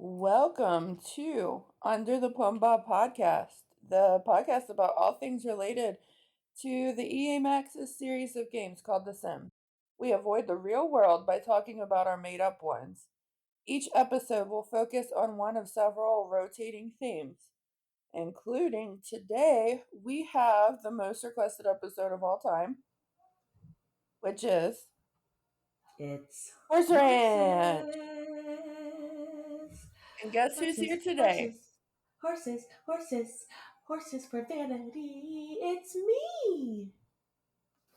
Welcome to Under the Plum Bob podcast, the podcast about all things related to the EA Max's series of games called The Sims. We avoid the real world by talking about our made up ones. Each episode will focus on one of several rotating themes, including today we have the most requested episode of all time, which is It's Horse Ranch. horses. And guess who's Horses, here today? horses, horses, horses, horses for vanity. It's me.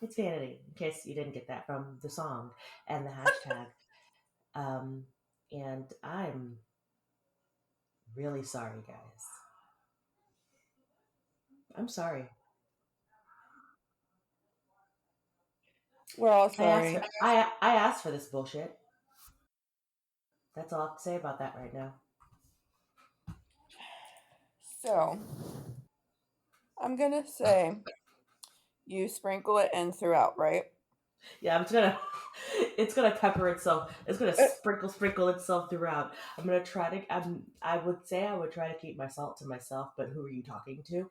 It's vanity, in case you didn't get that from the song and the hashtag. Um, and I'm really sorry, guys. I'm sorry. We're all I asked sorry. for I asked for this bullshit. That's all I have to say about that right now. So, I'm gonna say you sprinkle it in throughout, right? Yeah, it's gonna pepper itself. It's gonna Uh, sprinkle itself throughout. I'm gonna try to. I would say I would try to keep my salt to myself, but who are you talking to?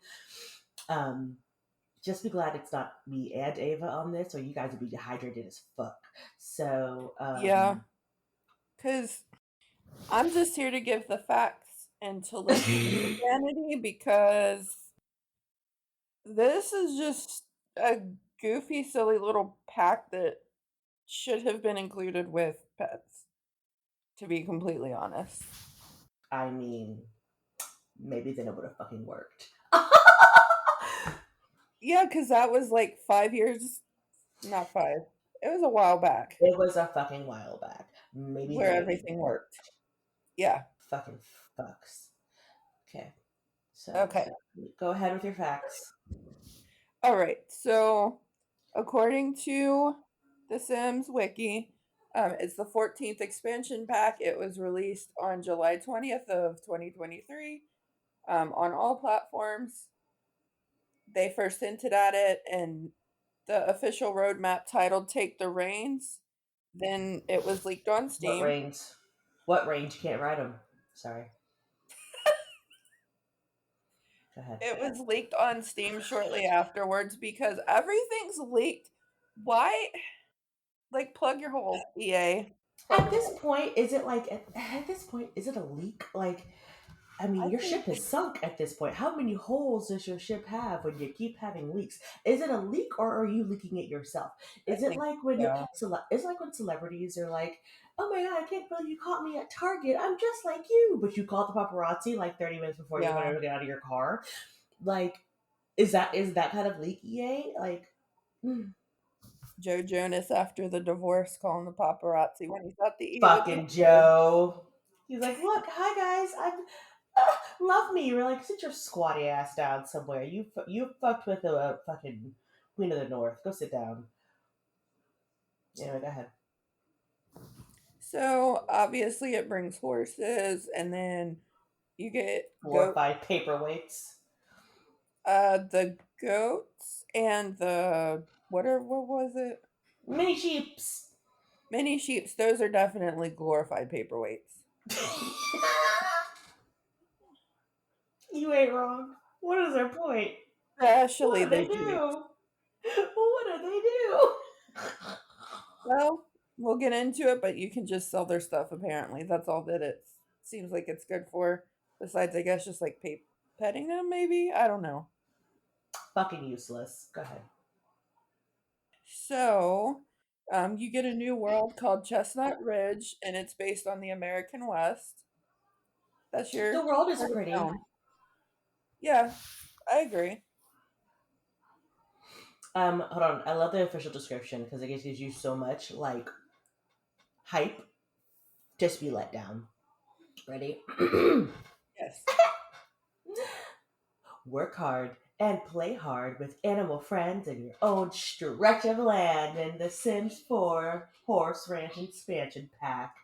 Um, just be glad it's not me and Ava on this, or you guys would be dehydrated as fuck. So, yeah, because I'm just here to give the facts and to listen to the sanity because this is just a goofy, silly little pack that should have been included with pets, to be completely honest. I mean, maybe then it would have fucking worked. Yeah, because that was like 5 years, not five, it was a while back It was a fucking while back. Maybe where then it even everything worked. worked. Yeah, Fucking fucks. Okay, so okay. go ahead with your facts. All right. So, according to the Sims Wiki, it's the 14th expansion pack. It was released on July 20th of 2023 on all platforms. They first hinted at it in the official roadmap titled "Take the Reins." Then it was leaked on What Steam. range? What range? You can't ride them. Sorry. Go ahead. It was leaked on Steam shortly afterwards because everything's leaked. Why? Like, plug your holes, EA. Plug At your this holes. point, is it like at this point is it a leak? Like, I mean, I your think ship is it's sunk at this point. How many holes does your ship have when you keep having leaks? Is it a leak or are you leaking it yourself? I Is it think like when so. it's like when celebrities are like, "Oh my god, I can't believe you caught me at Target. I'm just like you," but you called the paparazzi like 30 minutes before you're Yeah. going to get out of your car. Like, is that kind of leak? EA like. Joe Jonas after the divorce calling the paparazzi when he thought the E was Fucking good. Joe. He's like, look, hi guys, love me. You're like, sit your squatty ass down somewhere. You fucked with a fucking Queen of the North. Go sit down. Anyway, go ahead. So obviously it brings horses, and then you get Glorified paperweights. the goats and the what was it? Mini sheeps. Mini sheeps. Those are definitely glorified paperweights. You ain't wrong. What is their point? What Especially do the they sheeps. do? What do they do? Well, we'll get into it, but you can just sell their stuff apparently. That's all that it seems like it's good for. Besides, I guess just like petting them, maybe? I don't know. Fucking useless. Go ahead. So, you get a new world called Chestnut Ridge, and it's based on the American West. That's your The world is target pretty. town. Yeah, I agree. Hold on. I love the official description because it gives you so much like hype. Just be let down. Ready? Yes. Work hard and play hard with animal friends in your own stretch of land in the Sims 4 Horse Ranch Expansion Pack.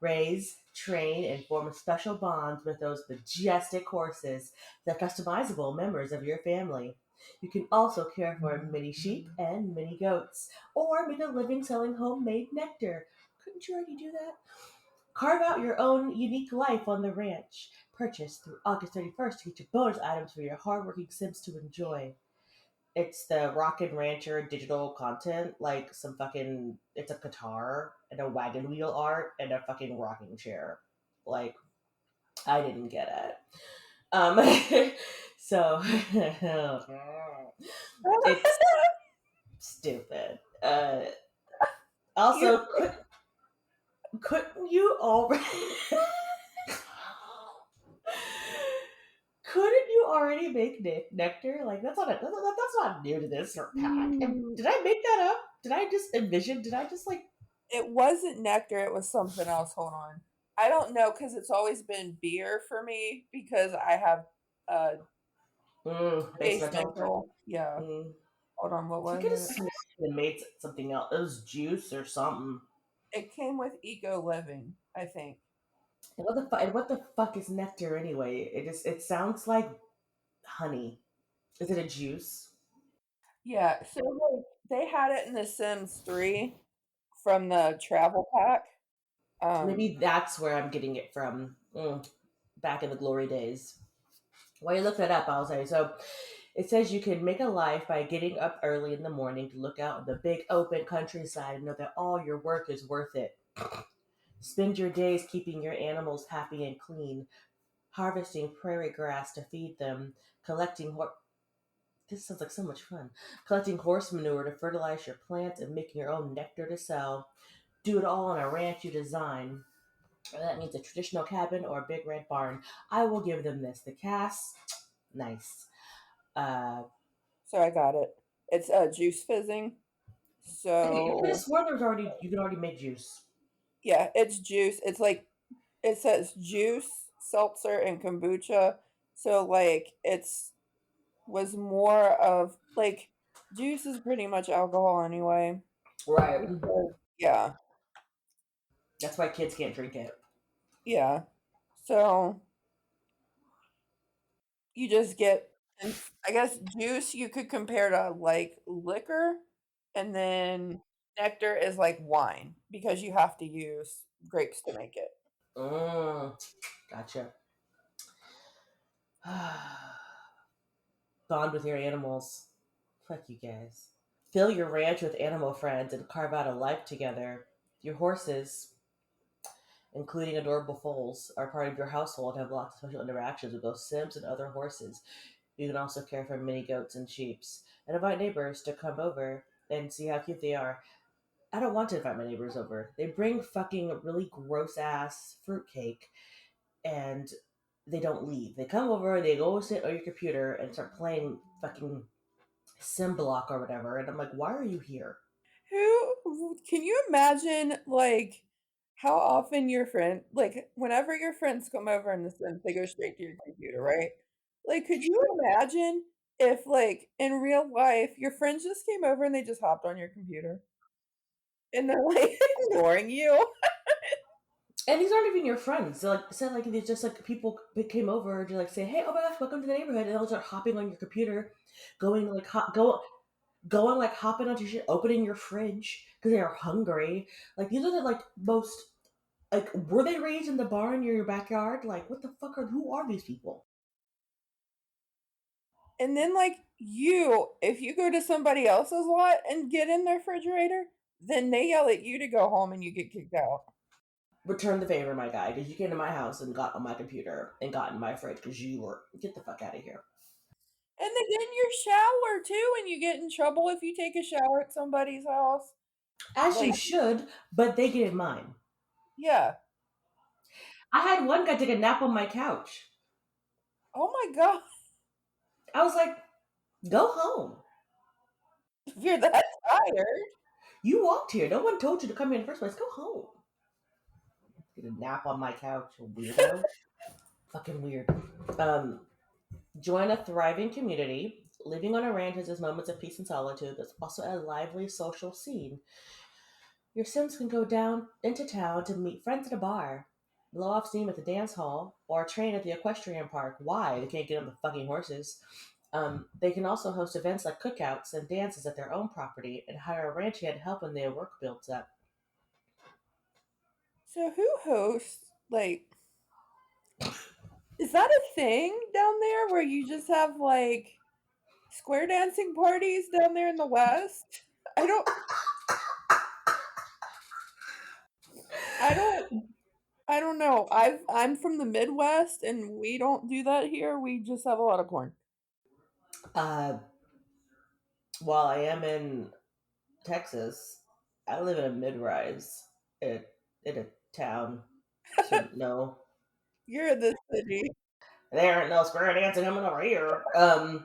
Raise, train, and form special bonds with those majestic horses, the customizable members of your family. You can also care for mini sheep and mini goats, or make a living selling homemade nectar. Couldn't you already do that? Carve out your own unique life on the ranch. Purchase through August 31st to get your bonus items for your hardworking Sims to enjoy. It's the Rockin' Rancher digital content, like some fucking, it's a guitar and a wagon wheel art and a fucking rocking chair. Like, I didn't get it. So, it's stupid. You Also, couldn't you already couldn't you already make nectar? Like that's not new to this pack. Mm, Did I make that up? Did I just envision? Did I just like it wasn't nectar, it was something else. Hold on. I don't know because it's always been beer for me because I have base base mental? mental. Yeah. Mm. Hold on, what So I was could have it? sworn it made something else. It was juice or something. It came with Eco Living, I think. And what the fuck is nectar anyway? It sounds like honey. Is it a juice? Yeah, so like, they had it in The Sims 3 from the travel pack. Um, Maybe that's where I'm getting it from. Back in the glory days. While you look that up, I'll say so. It says you can make a life by getting up early in the morning to look out in the big open countryside and know that all your work is worth it. Spend your days keeping your animals happy and clean, harvesting prairie grass to feed them, collecting this sounds like so much fun. Collecting horse manure to fertilize your plants and making your own nectar to sell. Do it all on a ranch you design. That means a traditional cabin or a big red barn. I will give them this. The cast, nice. Uh, so I got it. It's juice fizzing. I could have So sworn there was already you could already make juice. yeah, it's juice. It's like it says juice, seltzer, and kombucha. So like it's was more of like juice is pretty much alcohol anyway. Right. Because yeah, That's why kids can't drink it. yeah. So you just get and I guess juice you could compare to like liquor, and then nectar is like wine because you have to use grapes to make it. Mm, gotcha. Bond with your animals. Fuck you guys. Fill your ranch with animal friends and carve out a life together. Your horses, including adorable foals, are part of your household and have lots of social interactions with both Sims and other horses. You can also care for mini goats and sheeps and invite neighbors to come over and see how cute they are. I don't want to invite my neighbors over. They bring fucking really gross ass fruitcake and they don't leave. They come over, they go sit on your computer and start playing fucking Symblock or whatever. And I'm like, why are you here? Who can you imagine like how often your friend like whenever your friends come over in the Sims, they go straight to your computer, right? Like, could you imagine if like in real life your friends just came over and they just hopped on your computer and they're like ignoring you? And these aren't even your friends. They're like said like it's just like people came over to like say, hey, oh my gosh, welcome to the neighborhood, and they'll start hopping on your computer, going like going like hopping onto shit, opening your fridge because they are hungry. Like these are the like most like were they raised in the barn near your backyard? Like what the fuck are who are these people? And then like you, if you go to somebody else's lot and get in their refrigerator, then they yell at you to go home and you get kicked out. Return the favor, my guy, because you came to my house and got on my computer and got in my fridge because you were get the fuck out of here. And they get in your shower too, and you get in trouble if you take a shower at somebody's house. As you Like, should, but they get in mine. yeah. I had one guy take a nap on my couch. Oh my god. I was like, go home. If you're that tired. You walked here. No one told you to come here in the first place. Go home. Get a nap on my couch, weirdo. Fucking weird. Um, Join a thriving community. Living on a ranch has its moments of peace and solitude, but it's also a lively social scene. Your Sims can go down into town to meet friends at a bar, blow off steam at the dance hall, or train at the equestrian park. Why? They can't get on the fucking horses. They can also host events like cookouts and dances at their own property and hire a ranch hand to help when their work builds up. So who hosts, like, is that a thing down there where you just have like square dancing parties down there in the West? I don't I don't I don't know. I'm from the Midwest and we don't do that here. We just have a lot of corn. Uh, while I am in Texas, I live in a mid-rise in, in a town. So no, You're in the city. there ain't no square dancing coming over here. Uh,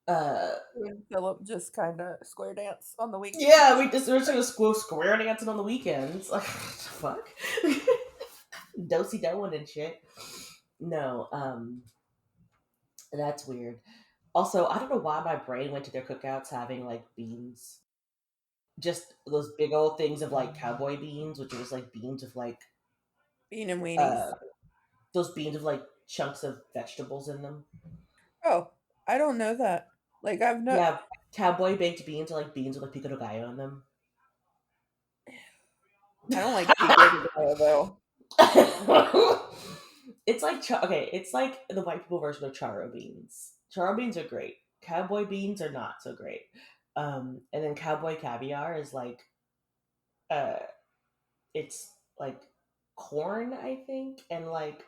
You and Philip just kind of square dance on the weekend. yeah, we're just gonna square dancing on the weekends. Like, what the fuck? Dosey doing and shit. No, that's weird. Also, I don't know why my brain went to their cookouts having like beans. Just those big old things of like cowboy beans, which are just like beans with like Bean and uh weenies. those beans with like chunks of vegetables in them. Oh, I don't know that. Like I've no Yeah, cowboy baked beans are like beans with like pico de gallo in them. I don't like pico de gallo though. It's like okay, it's like the white people version of charo beans. Charo beans are great. Cowboy beans are not so great. And then cowboy caviar is like uh it's like corn, I think, and like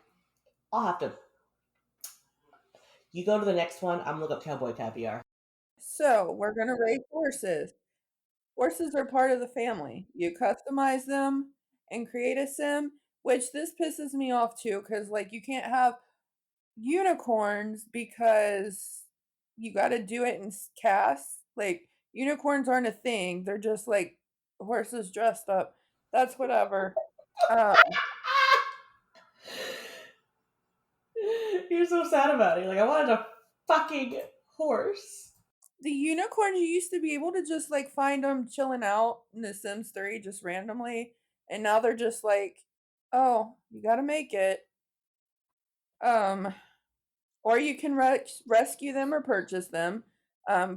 I'll have to. You go to the next one. I'm gonna look up cowboy caviar. So, we're gonna raise horses. Horses are part of the family. You customize them and create a sim, which this pisses me off too, because like you can't have unicorns because you got to do it in cast. Like unicorns aren't a thing. They're just like horses dressed up. That's whatever. Uh, You're so sad about it. Like I wanted a fucking horse. the unicorns you used to be able to just like find them chilling out in The Sims 3 just randomly, and now they're just like, oh, you got to make it. Um, or you can rescue them or purchase them.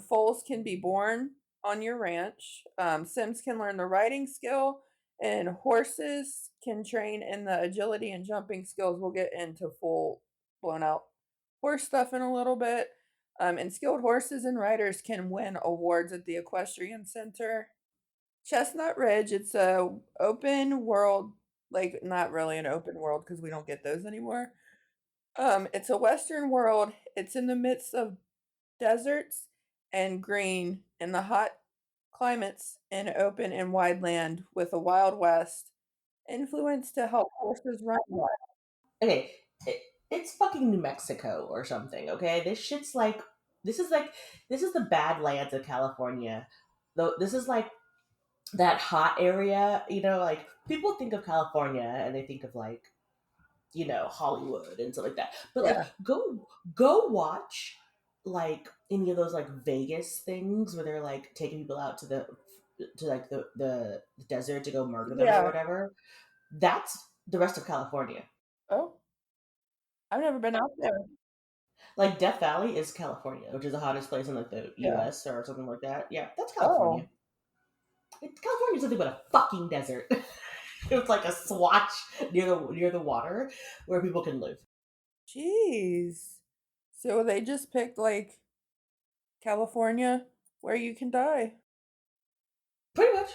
Foals can be born on your ranch. Sims can learn the riding skill, and horses can train in the agility and jumping skills. We'll get into full blown out horse stuff in a little bit. And skilled horses and riders can win awards at the Equestrian Center. Chestnut Ridge, it's a open world, like not really an open world because we don't get those anymore. It's a western world. It's in the midst of deserts and green in the hot climates and open and wide land with a wild west influence to help horses run wild. Okay, it, it's fucking New Mexico or something. Okay, this shit's like this is the Badlands of California. Though this is like that hot area. You know, like people think of California and they think of like Hollywood and stuff like that. But like Yeah. go watch like any of those like Vegas things where they're like taking people out to like the desert to go murder them or Yeah. whatever. That's the rest of California. Oh, I've never been out there. Like Death Valley is California, which is the hottest place in like the Yeah. US or something like that. Yeah, that's California. Oh, California's nothing but a fucking desert. It's like a swatch near the water where people can live. jeez. So they just picked like California where you can die. Pretty much.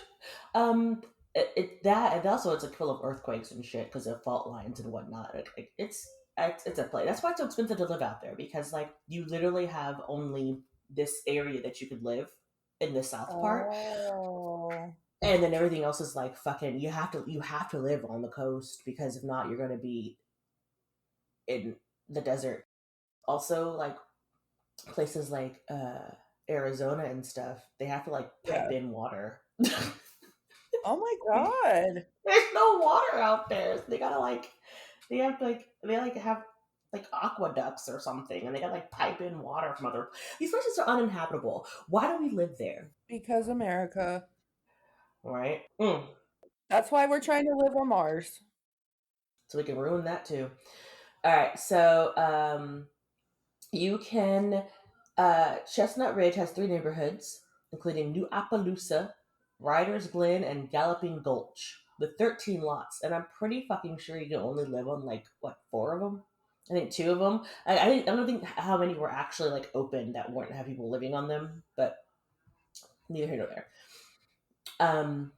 That and also it's like full of earthquakes and shit because of fault lines and whatnot. It's a play. That's why it's so expensive to live out there because like you literally have only this area that you could live in the south part, Oh. and then everything else is like fucking. You have to live on the coast because if not, you're gonna be in the desert. Also, like places like Arizona and stuff, they have to like pipe Yeah. in water. Oh my god. There's no water out there. So they have to they like have like aqueducts or something, and they got like pipe in water from other. These places are uninhabitable. Why do we live there? Because America. All right, mm. That's why we're trying to live on Mars. So we can ruin that too. All right, so you can. Chestnut Ridge has three neighborhoods, including New Appaloosa, Riders Glen, and Galloping Gulch. with 13 lots, and I'm pretty fucking sure you can only live on like what, four of them. I think two of them. I don't think how many were actually like open that weren't have people living on them, but neither here nor there. Um,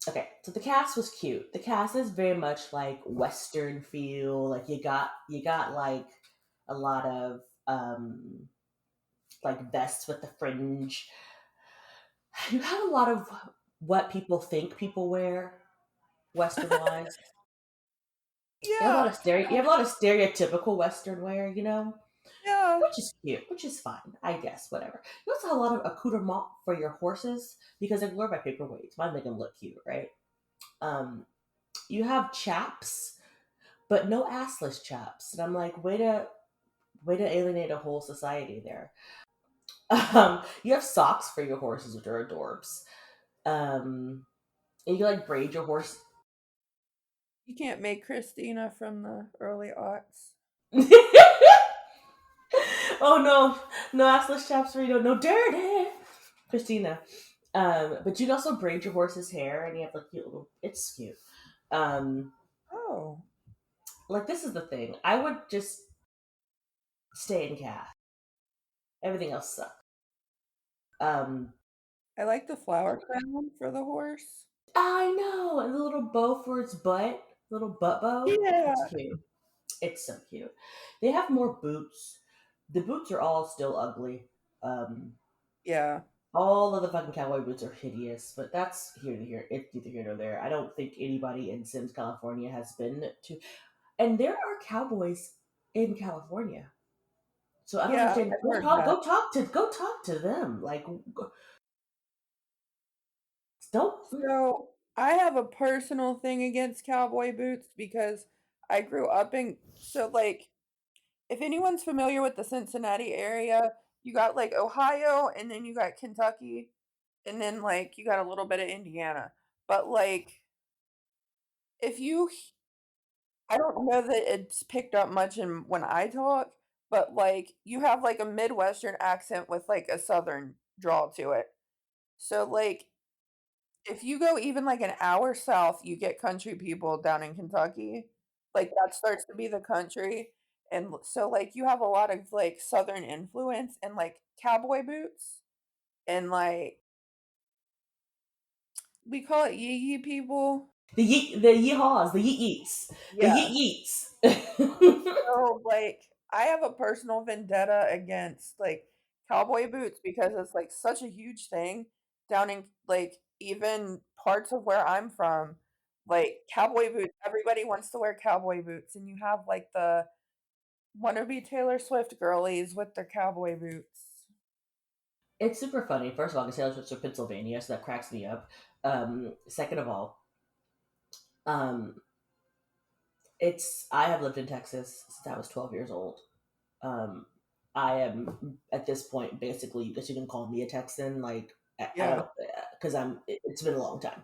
okay, so the cast was cute. The cast is very much like Western feel. Like you got like a lot of like vests with the fringe. You have a lot of what people think people wear, Western wise. Yeah, You have a lot of stereotypical Western wear, yeah. which is cute, which is fine, I guess. Whatever. You also have a lot of accoutrement for your horses because they're lured by paperweights. Might make them look cute, right? Um, you have chaps, but no assless chaps, and I'm like, way to alienate a whole society there. You have socks for your horses, which are adorbs. And you can like braid your horse. You can't make Christina from the early aughts. Oh no, no assless chaps for you, no dirty Christina. But you can also braid your horse's hair, and you have like cute little. It's cute. Um, Oh, like this is the thing. I would just stay in calf. Everything else sucks. Um, I like the flower crown for the horse. I know, and the little bow for its butt, little butt bow. Yeah, It's cute. It's so cute. They have more boots. The boots are all still ugly. Um, yeah, all of the fucking cowboy boots are hideous, but that's here to here. It's neither here nor there. I don't think anybody in Sims California has been to, and there are cowboys in California. So I don't yeah. understand. I've heard that. Go talk to them. Like, don't. So I have a personal thing against cowboy boots because I grew up in like if anyone's familiar with the Cincinnati area, you got like Ohio and then you got Kentucky and then like you got a little bit of Indiana. But like if you I don't know that it's picked up much in when I talk, but like you have like a Midwestern accent with like a Southern drawl to it. So like if you go even like an hour south, you get country people down in Kentucky. Like that starts to be the country. And so like you have a lot of like Southern influence and like cowboy boots and like we call it yee yee people. The yeehaws, the yeet yeets, the Yeah. yeet yeets. So, like, I have a personal vendetta against, like, cowboy boots because it's, like, such a huge thing down in, like, even parts of where I'm from. Like, cowboy boots, everybody wants to wear cowboy boots, and you have, like, the wannabe Taylor Swift girlies with their cowboy boots. It's super funny. First of all, because Taylor Swift's from Pennsylvania, so that cracks me up. Second of all, um, it's I have lived in Texas since I was 12 years old. Um, I am at this point basically, I guess you can call me a Texan. Like I Yeah. don't, because It's been a long time.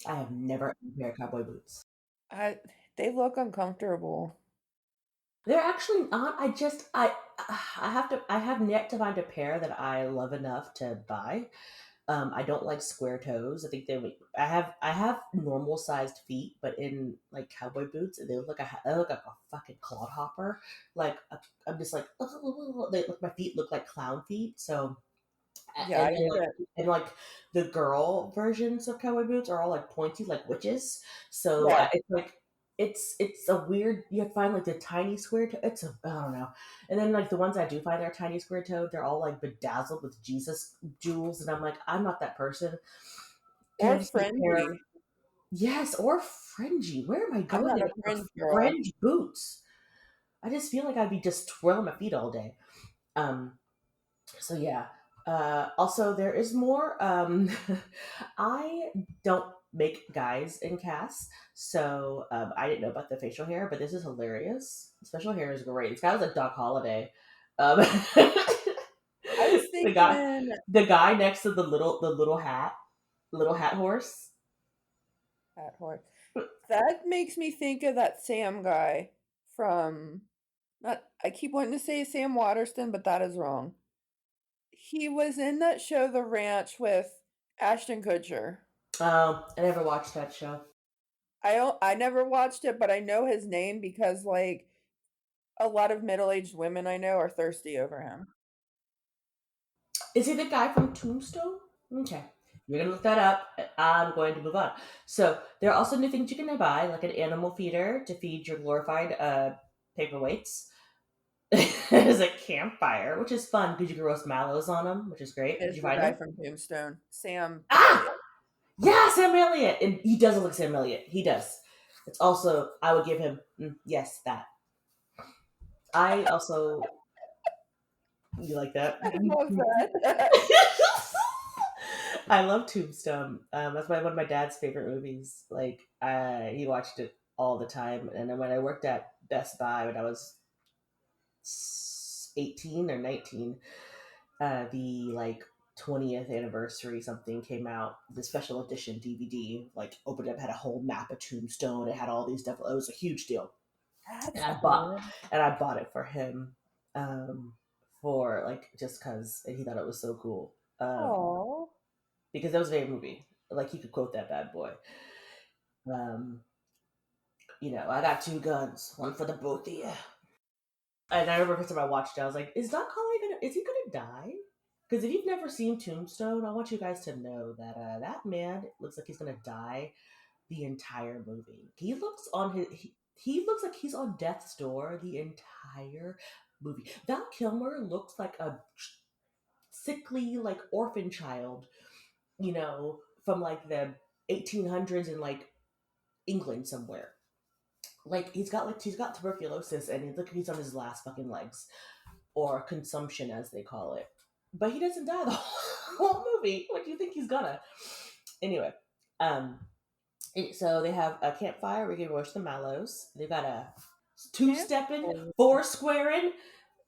I have never owned a pair of cowboy boots. I they look uncomfortable. They're actually not. I have yet to find a pair that I love enough to buy. I don't like square toes. I think I have normal sized feet, but in like cowboy boots, they look like a fucking clodhopper. Like I'm just like my feet look like clown feet. So Yeah, I and get and like the girl versions of cowboy boots are all like pointy like witches. So yeah. it's like it's a weird. You have to find like the tiny square toe. I don't know. And then like the ones I do find that are tiny square toed, they're all like bedazzled with Jesus jewels, and I'm like, I'm not that person. Can I Or just get a pair of fringy. yes or fringy? Where am I I'm going not to a get the fringe girl. fringe boots? I just feel like I'd be just twirling my feet all day. Um, so yeah. Also, there is more. I don't make guys in casts, so I didn't know about the facial hair, but this is hilarious. The facial hair is great. It's kind of like Doc Holliday. Um, I was the guy, thinking the guy next to little hat horse. at horse. That makes me think of that Sam guy from not I keep wanting to say Sam Waterston, but that is wrong. He was in that show The Ranch with Ashton Kutcher. I never watched that show. I never watched it, but I know his name because, like, a lot of middle-aged women I know are thirsty over him. Is he the guy from Tombstone? Okay. You're gonna look that up. I'm going to move on. So there are also new things you can buy, like an animal feeder to feed your glorified paperweights. There's a campfire, which is fun because you can roast mallows on them, which is great. Did Is you the find guy them? from Tombstone, Sam Ah, Elliott. yeah, Sam Elliott, and he does look like Sam Elliott. He does. It's also I would give him yes that. I also you like that? I love that. I love Tombstone. That's one of my dad's favorite movies. Like, he watched it all the time. And then when I worked at Best Buy when I was 18 or 19, the like 20th anniversary something came out. The special edition DVD, like, opened up, had a whole map of Tombstone. It had all these stuff. It was a huge deal, and That's I bought cool. and I bought it for him, for like just because he thought it was so cool. Oh, Because that was a favorite movie. Like, he could quote that bad boy. Um, I got two guns, one for the both of you. And I remember the first time I watched it, I was like, is he gonna die? Because if you've never seen Tombstone, I want you guys to know that that man looks like he's gonna die the entire movie. He looks like he's on death's door the entire movie. Val Kilmer looks like a sickly, like, orphan child, from like the 1800s in like England somewhere. Like, he's got tuberculosis, and he look like he's on his last fucking legs, or consumption as they call it. But he doesn't die the whole movie. What do you think he's gonna? Anyway, um, so they have a campfire where you can roast the mallows. They've got a that's two-stepping, cool. four-squaring,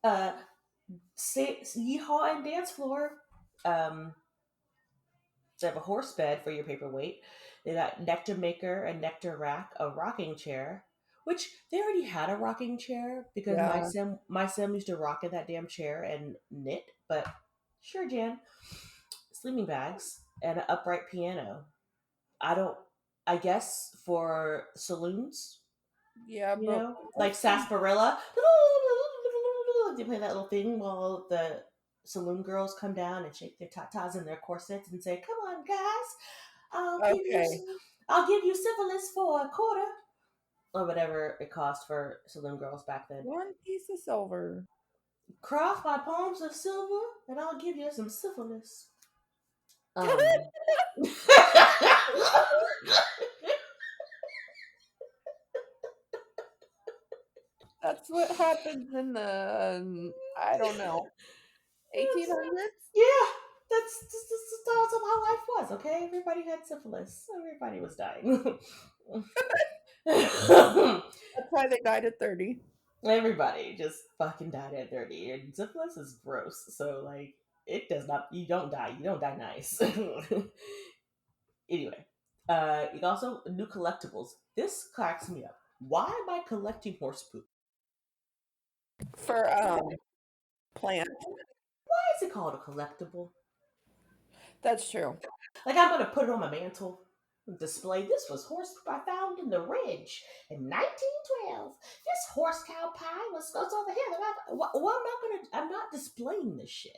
uh, yeehaw and dance floor. They have a horse bed for your paperweight. They got nectar maker, a nectar rack, a rocking chair, which they already had a rocking chair because my Yeah. sim my sim used to rock in that damn chair and knit. But sure, Jan, sleeping bags and an upright piano. I don't. I guess for saloons, Yeah, but like what's the sarsaparilla. They play that little thing while the saloon girls come down and shake their tatas and their corsets and say, "Come on, guys, I'll give you, okay. I'll give you syphilis for a quarter," or whatever it cost for saloon girls back then. One piece of silver. Cross my palms of silver, and I'll give you some syphilis. Um. That's what happens in the, I don't know, 1800s? Yeah, that's how life was. Okay, everybody had syphilis. Everybody was dying. That's why they died at 30. Everybody just fucking died at 30, and syphilis is gross. So, like, it does not. You don't die. You don't die nice. Anyway, you also new collectibles. This cracks me up. Why am I collecting horse poop? For, plants. Why is it called a collectible? That's true. Like, I'm gonna put it on my mantle and display. This was horse poop I found in the ridge in 1912. This horse cow pie was over here. Well, I'm not displaying this shit.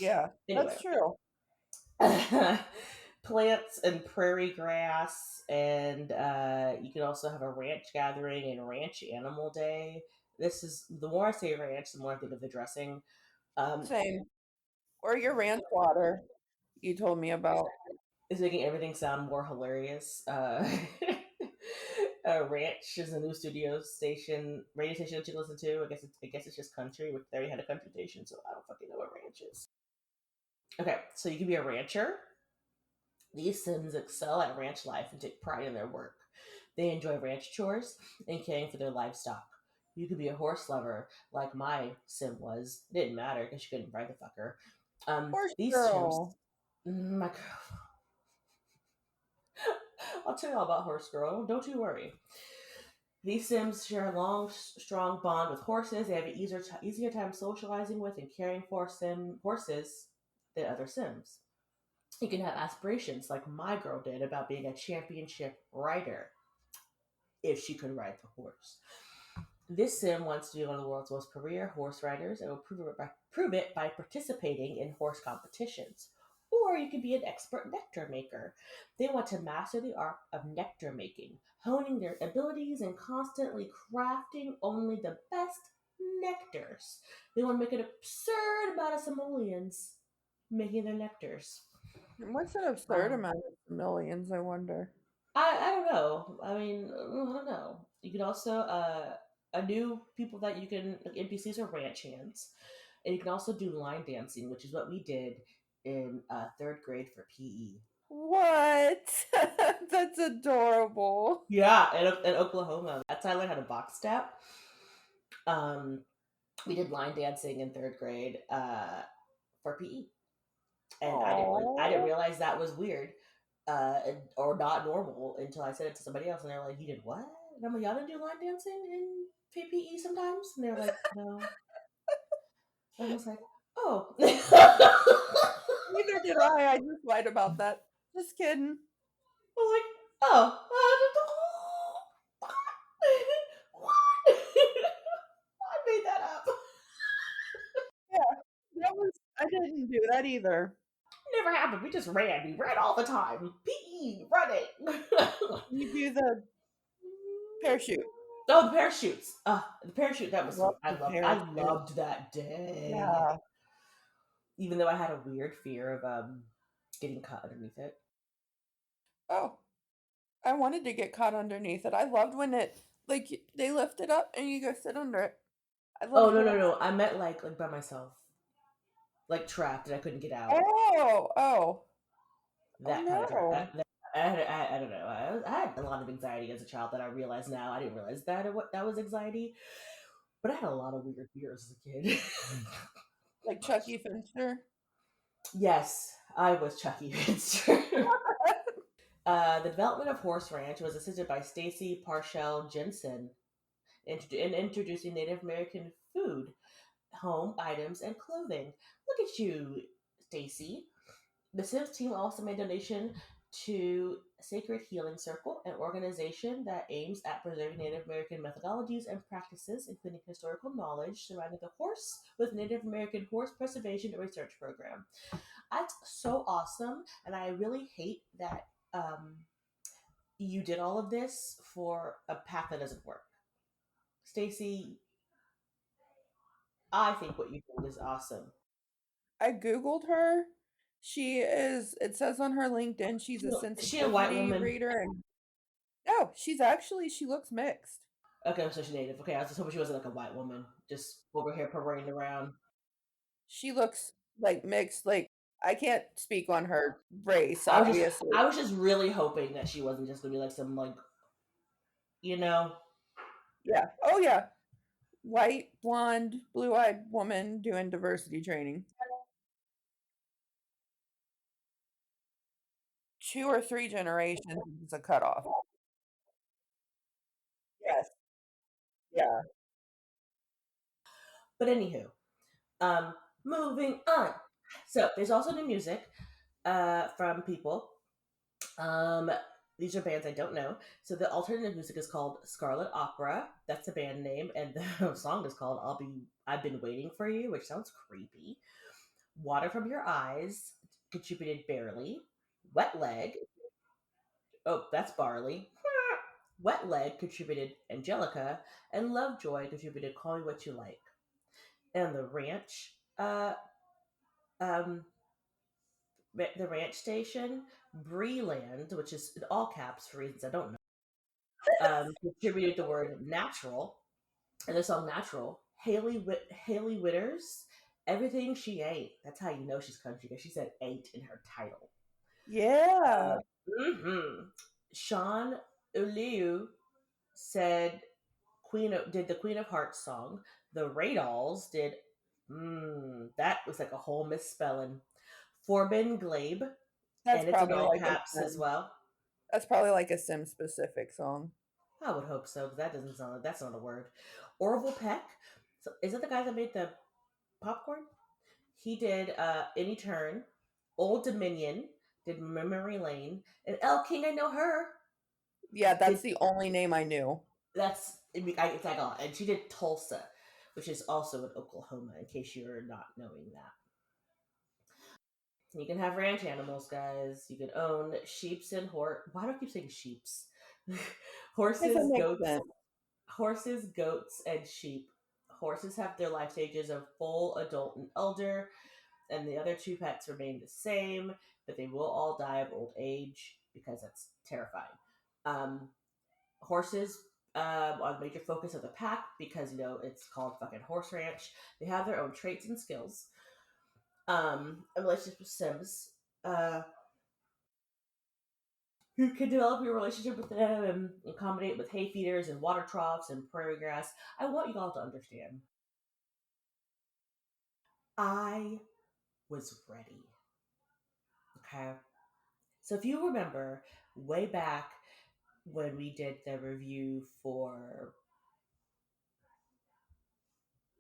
Yeah, Anyway, that's true. plants and prairie grass, and you can also have a ranch gathering and ranch animal day. This is the more I say ranch, the more I think of the dressing. Same. Or your ranch water you told me about. Is making everything sound more hilarious. Ranch is a new radio station that you listen to. I guess it's just country. They already had a country station, so I don't fucking know what ranch is. Okay, so you can be a rancher. These Sims excel at ranch life and take pride in their work. They enjoy ranch chores and caring for their livestock. You could be a horse lover, like my Sim was. It didn't matter because she couldn't ride the fucker. Horse These Sims, girl. my girl. I'll tell you all about Horse Girl. Don't you worry. These Sims share a long, strong bond with horses. They have an easier time socializing with and caring for horses than other Sims. You can have aspirations like my girl did about being a championship rider if she could ride the horse. This sim wants to be one of the world's most career horse riders and will prove it by participating in horse competitions. Or you could be an expert nectar maker. They want to master the art of nectar making, honing their abilities and constantly crafting only the best nectars. They want to make an absurd amount of simoleons making their nectars. What's an absurd Um, amount of millions, I wonder? I don't know. I mean, I don't know. You can also a new people that you can like NPCs or ranch hands, and you can also do line dancing, which is what we did in third grade for PE. What? That's adorable. Yeah, in Oklahoma, that's how I learned how to box step. Um, we did line dancing in third grade for PE, and I didn't Oh, realize that was weird or not normal until I said it to somebody else, and they're like, "You did what?" And I'm like, "Y'all didn't do line dancing in PPE sometimes?" And they're like, "No." And I was like, "Oh." neither did I. I just lied about that. Just kidding. I was like, "Oh, what? What? I made that up. Yeah, that was. I didn't do that either. Never happened. We just ran. We ran all the time. PE, running." You do the parachute. Oh, the parachutes. The parachute. That I was love fun. the I parachute. loved that day. Yeah. Even though I had a weird fear of getting caught underneath it. Oh, I wanted to get caught underneath it. I loved when it like they lift it up and you go sit under it. I Oh loved no that. no no! I meant like by myself, like trapped and I couldn't get out. Oh, oh, oh That kind of trap. no. I don't know. I had a lot of anxiety as a child that I realize now. I didn't realize that what that was anxiety, but I had a lot of weird fears as a kid. Like Chucky Finster. Yes, I was Chucky Finster. The development of Horse Ranch was assisted by Stacy Parshall Jensen in introducing Native American food, home items, and clothing. Look at you, Stacy. The Sims team also made a donation to Sacred Healing Circle, an organization that aims at preserving Native American methodologies and practices, including historical knowledge surrounding the horse, with Native American Horse Preservation and Research Program. That's so awesome, and I really hate that you did all of this for a path that doesn't work. Stacy, I think what you did is awesome. I googled her. She is. It says on her LinkedIn she's a Is she a white sensitivity woman? reader, and no, she's actually she looks mixed. Okay, so she's native. Okay, I was just hoping she wasn't like a white woman, just over here parading around. She looks like mixed. Like I can't speak on her race, I was just, obviously. I was just really hoping that she wasn't just gonna be like some like, you know, Yeah. Oh yeah. White, blonde, blue-eyed woman doing diversity training. 2 or 3 generations is a cutoff. Yes. Yeah. but anywho, um, moving on. So there's also new music, from people. Um, these are bands I don't know. So the alternative music is called Scarlet Opera. That's the band name, and the song is called I've Been Waiting for You," which sounds creepy. Water from Your Eyes contributed Barely. Wet Leg. Oh, that's Barley. Wet Leg contributed Angelica, and Lovejoy contributed Call Me What You Like. And um, the ranch station, Breeland, which is in all caps for reasons I don't know, contributed the word natural, and the song Natural. Haley Witters, Everything She Ain't. That's how you know she's country, because she said ain't in her title. Yeah. Mm-hmm. Sean Uliu said did the Queen of Hearts song. The Radals did that was like a whole misspelling. Forbin Glabe, That's and it's in probably all like a caps as Sim. well. That's probably like a Sim specific song. I would hope so, but that doesn't sound like that's not a word. Orville Peck. So is that the guy that made the popcorn? He did Any Turn, Old Dominion, did Memory Lane, and Elle King, I know her. Yeah, that's Did the only name I knew. that's it's like and she did Tulsa, which is also in Oklahoma. In case you're not knowing that, you can have ranch animals, guys. You can own sheeps and horse. Why do I keep saying sheeps? Because it horses, makes goats, sense. goats, and sheep. Horses have their life stages of full adult and elder, and the other two pets remain the same, but they will all die of old age because that's terrifying. Um, Horses are the major focus of the pack because it's called fucking horse ranch. They have their own traits and skills. A relationship with Sims. Uh, you can develop your relationship with them and accommodate with hay feeders and water troughs and prairie grass. I want you all to understand. I was ready. Okay. So if you remember way back when we did the review for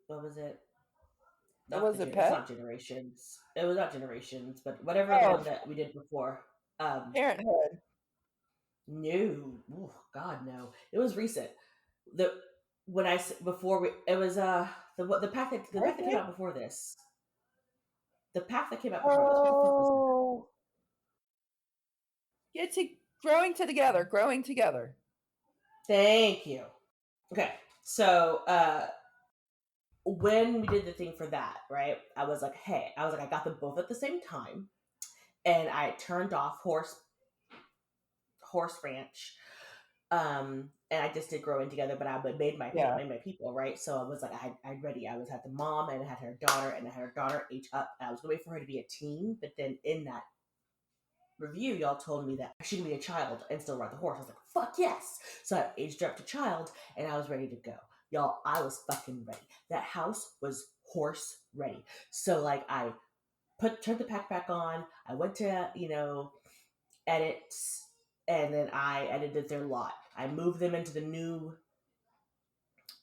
what was it? Not Was it it's pet? not Generations. It was not Generations, but whatever the Oh, one that we did before. Parenthood. No, oh, God, no. It was recent. The when I before we it was the pack that came Parenthood? out before this. The pack that came out before this. What the fuck was that? Oh, get to growing together. Thank you. Okay, so when we did the thing for that, right? I got them both at the same time, and I turned off Horse Ranch. And I just did growing together, but I made Yeah. made my people, right? So I was like, I ready. I had the mom and I had her daughter, and I had her daughter age up. I was gonna wait for her to be a teen, but then in that review, y'all told me that she can be a child and still ride the horse. I was like, fuck yes. So I aged her up to child, and I was ready to go. Y'all, I was fucking ready. That house was horse ready. So like I turned the pack back on. I went to, edit, and then I edited their lot. I moved them into the new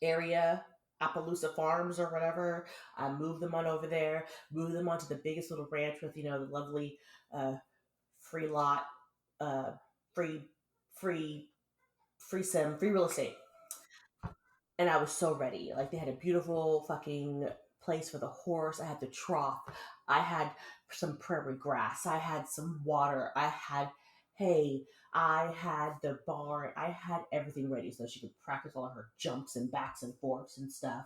area, Appaloosa Farms or whatever. I moved them on over there, moved them onto the biggest little ranch with, the lovely free lot, uh, free, free, free real estate. And I was so ready. Like they had a beautiful fucking place for the horse. I had the trough. I had some prairie grass. I had some water. I had hay. I had the barn. I had everything ready so she could practice all of her jumps and backs and forths and stuff.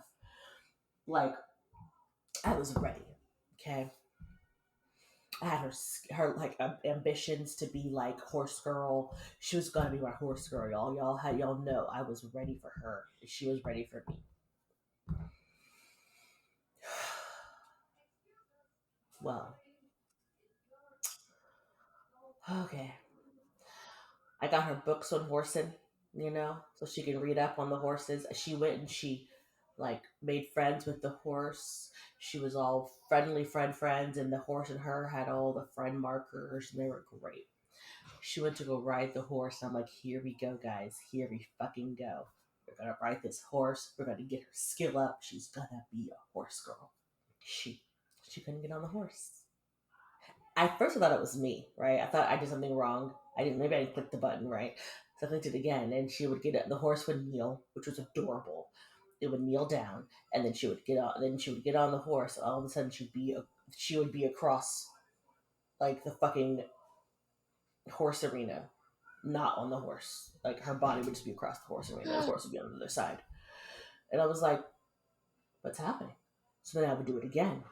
Like I was ready. Okay. I had her like ambitions to be like horse girl. She was gonna be my horse girl, y'all. Y'all know I was ready for her. She was ready for me. Well, okay. I got her books on horsing, so she can read up on the horses. She went and she like made friends with the horse. She was all friends, and the horse and her had all the friend markers, and they were great. She went to go ride the horse, and I'm like, here we go, guys. Here we fucking go. We're gonna ride this horse. We're gonna get her skill up. She's gonna be a horse girl. She she couldn't get on the horse. I first thought it was me, right? I thought I did something wrong. Maybe I didn't click the button right. So I clicked it again, and she would the horse would kneel, which was adorable. It would kneel down, and then she would get on. Then she would get on the horse, and all of a sudden she would be across like the fucking horse arena, not on the horse. Like her body would just be across the horse arena. The horse would be on the other side, and I was like, "What's happening?" So then I would do it again,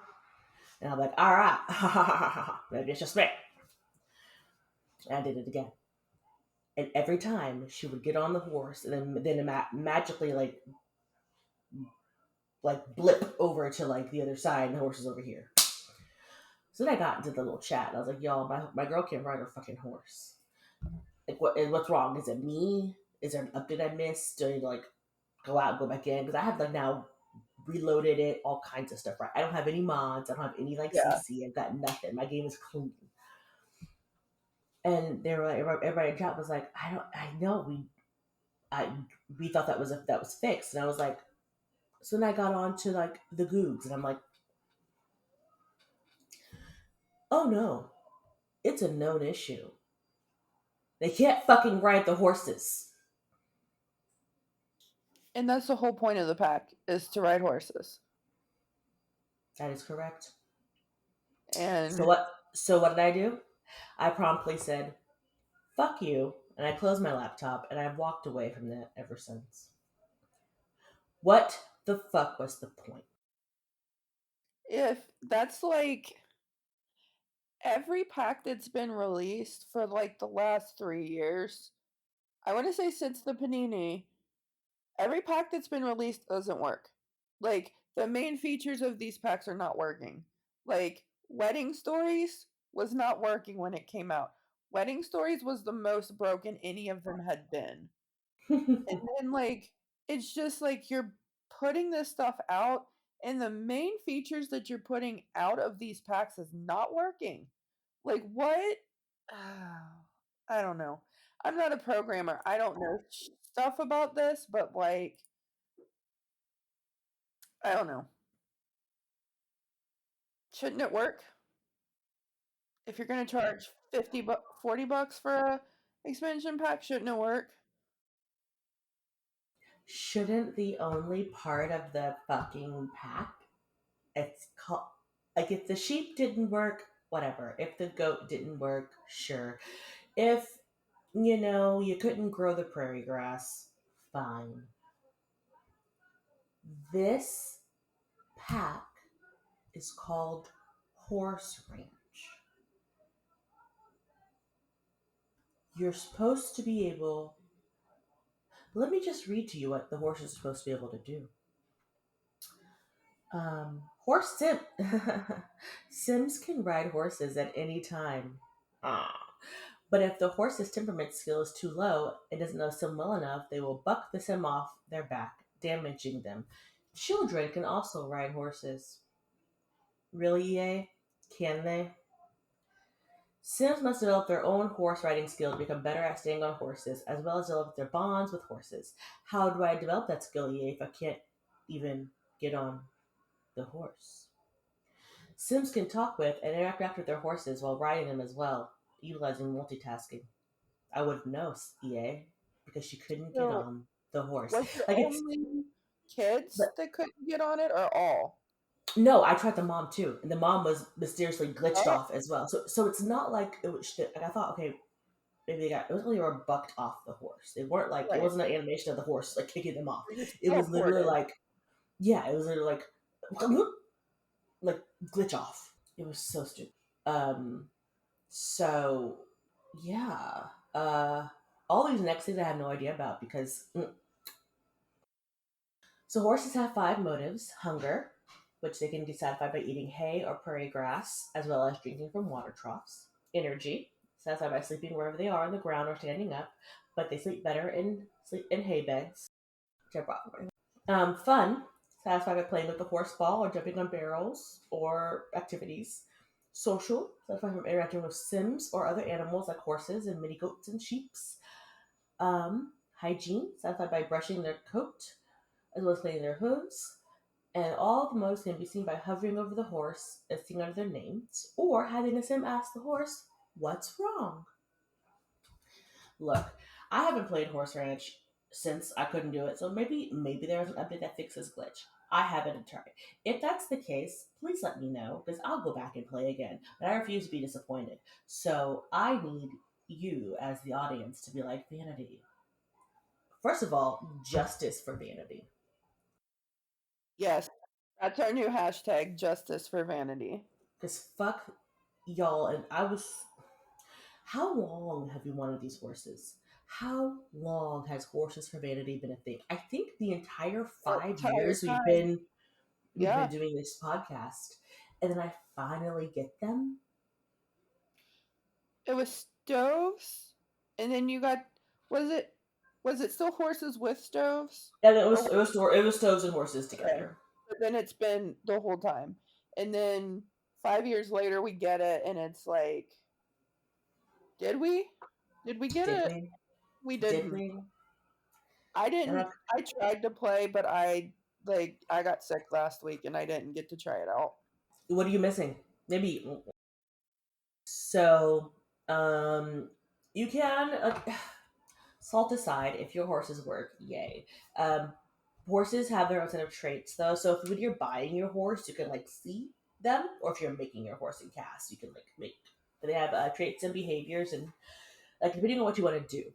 and I'm like, "All right, maybe it's just me." And I did it again. And every time she would get on the horse and then magically like blip over to like the other side and the horse is over here. So then I got into the little chat and I was like, y'all, my girl can't ride her fucking horse. Like what's wrong? Is it me? Is there an update I missed? Do I need to like go out and go back in? Because I have like now reloaded it, all kinds of stuff, right? I don't have any mods, I don't have any like Yeah. CC, I've got nothing. My game is clean. And they were like, everybody in chat was like, I know I we thought that was fixed. And I was like, so then I got on to like the Googs, and I'm like, oh no, It's a known issue. They can't fucking ride the horses. And that's the whole point of the pack, is to ride horses. That is correct. So And what? So what did I do? I promptly said, "Fuck you," and I closed my laptop, and I've walked away from that ever since. What the fuck was the point? if that's like every pack that's been released for like the last 3 years, I want to say since the Panini, every pack that's been released doesn't work. Like, the main features of these packs are not working. Like, Wedding Stories was not working when it came out. Wedding Stories was the most broken any of them had been. And then, like, it's just like you're putting this stuff out, and the main features that you're putting out of these packs is not working. Like, what? I don't know. I'm not a programmer. I don't know stuff about this, but like, I don't know. Shouldn't it work? If you're gonna charge 40 bucks for a expansion pack, shouldn't it work? Shouldn't the only part of the fucking pack, it's called, like, if the sheep didn't work, whatever. If the goat didn't work, sure. If, you couldn't grow the prairie grass, fine. This pack is called Horse Ranch. You're supposed to be able. Let me just read to you what the horse is supposed to be able to do. Horse sim. Sims can ride horses at any time. Ah. But if the horse's temperament skill is too low and doesn't know sim well enough, they will buck the sim off their back, damaging them. Children can also ride horses. Really, EA? Can they? Sims must develop their own horse riding skill to become better at staying on horses, as well as develop their bonds with horses. How do I develop that skill, EA, if I can't even get on the horse? Sims can talk with and interact with their horses while riding them as well, utilizing multitasking. I wouldn't know, EA, because she couldn't get So, on the horse. was it Like, it's, only kids but that couldn't get on it, or all? no, I tried the mom too, and the mom was mysteriously glitched Oh, off as well. So it's not like it was. Like, I thought, okay, maybe it was like they were bucked off the horse. They weren't like, it right. wasn't an animation of the horse like kicking them off. They just It was literally teleported. like, yeah, it was literally like glitch off. It was so stupid. Um, so yeah, all these next things I have no idea about because so horses have five motives: hunger, which they can be satisfied by eating hay or prairie grass, as well as drinking from water troughs; energy, satisfied by sleeping wherever they are on the ground or standing up, but they sleep in hay beds, which I brought for you. Fun, satisfied by playing with the horse ball or jumping on barrels or activities. Social, satisfied from interacting with sims or other animals like horses and mini goats and sheeps. Hygiene, satisfied by brushing their coat as well as cleaning their hooves. And all the modes can be seen by hovering over the horse and seeing under their names, or having a sim ask the horse, "What's wrong?" Look, I haven't played Horse Ranch since I couldn't do it, so maybe there's an update that fixes glitch. I haven't tried. If that's the case, please let me know because I'll go back and play again. But I refuse to be disappointed. So I need you as the audience to be like, Vanity. First of all, justice for Vanity. Yes, that's our new hashtag, justice for vanity. Because fuck y'all, and I was. How long have you wanted these horses? How long has Horses for Vanity been a thing? I think the entire The 5 years entire time. we've been Yeah, doing this podcast, and then I finally get them. it was stoves, and then you got, was it was it still horses with stoves? And it Or was it was it was stoves and horses okay, together. but then it's been the whole time, and then 5 years later we get it, and it's like, did we? Did we get Did it? we? We Did didn't. we? I And didn't. I tried to play, but I got sick last week, and I didn't get to try it out. what are you missing? Maybe So you can salt aside, if your horses work, yay. Um, Horses have their own set of traits though. So if when you're buying your horse, you can like see them, or if you're making your horse in cast, you can like make. They have traits and behaviors, and like depending on what you want to do.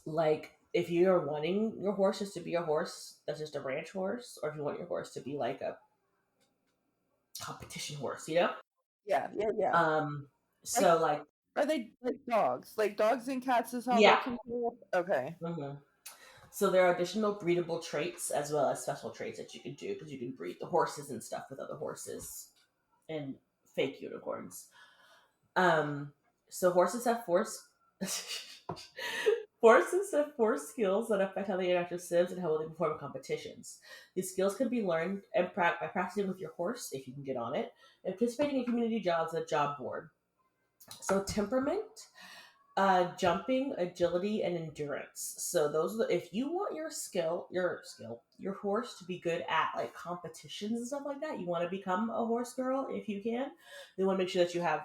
Like if you're wanting your horse just to be a horse that's just a ranch horse, or if you want your horse to be like a competition horse, you know. Yeah, yeah, yeah. Um, Are so like are they like dogs? Like dogs and cats is how they yeah. can grow up? Okay. hmm So there are additional breedable traits as well as special traits that you can do because you can breed the horses and stuff with other horses and fake unicorns. Um, so horses have four. Horses have four skills that affect how they interact with sims and how well they perform in competitions. These skills can be learned and by practicing with your horse, if you can get on it, and participating in community jobs at a job board. So temperament, jumping, agility, and endurance. So those are if you want your horse to be good at like competitions and stuff like that. You want to become a horse girl if you can. You want to make sure that you have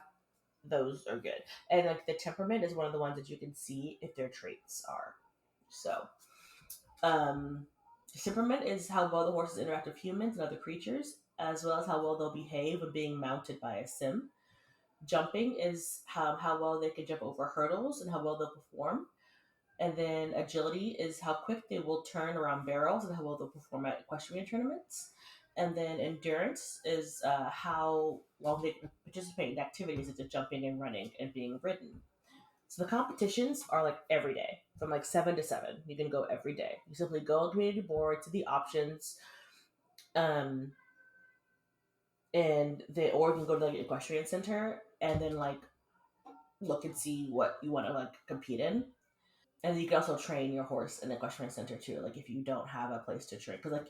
those are good. And like the temperament is one of the ones that you can see if their traits are. So, um, temperament is how well the horses interact with humans and other creatures, as well as how well they'll behave when being mounted by a sim. Jumping is how well they can jump over hurdles and how well they'll perform. And then agility is how quick they will turn around barrels and how well they'll perform at equestrian tournaments. And then endurance is how long they can participate in activities such as jumping and running and being ridden. So the competitions are like every day from like 7 to 7. You can go every day. You simply go on community board to the options, um, and they or you can go to like equestrian center and then like look and see what you want to like compete in. And you can also train your horse in the equestrian center too. Like if you don't have a place to train, because like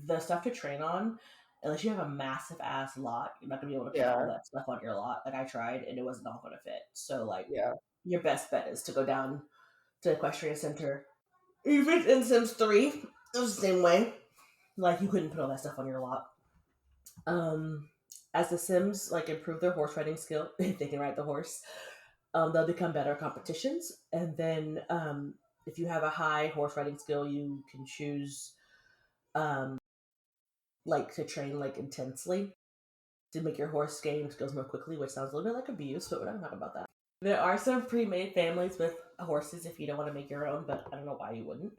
the stuff to train on, unless you have a massive ass lot, you're not gonna be able to fit all Yeah, that stuff on your lot. Like I tried, and it was not gonna fit. So like yeah. your best bet is to go down to the equestrian center. Even in Sims 3, it was the same way. Like you couldn't put all that stuff on your lot. Um, as the Sims like improve their horse riding skill, if they can ride the horse, they'll become better at competitions. And then if you have a high horse riding skill, you can choose um, like to train like intensely to make your horse gain skills more quickly, which sounds a little bit like abuse, but we're not talking about that. There are some pre-made families with horses if you don't want to make your own, but I don't know why you wouldn't.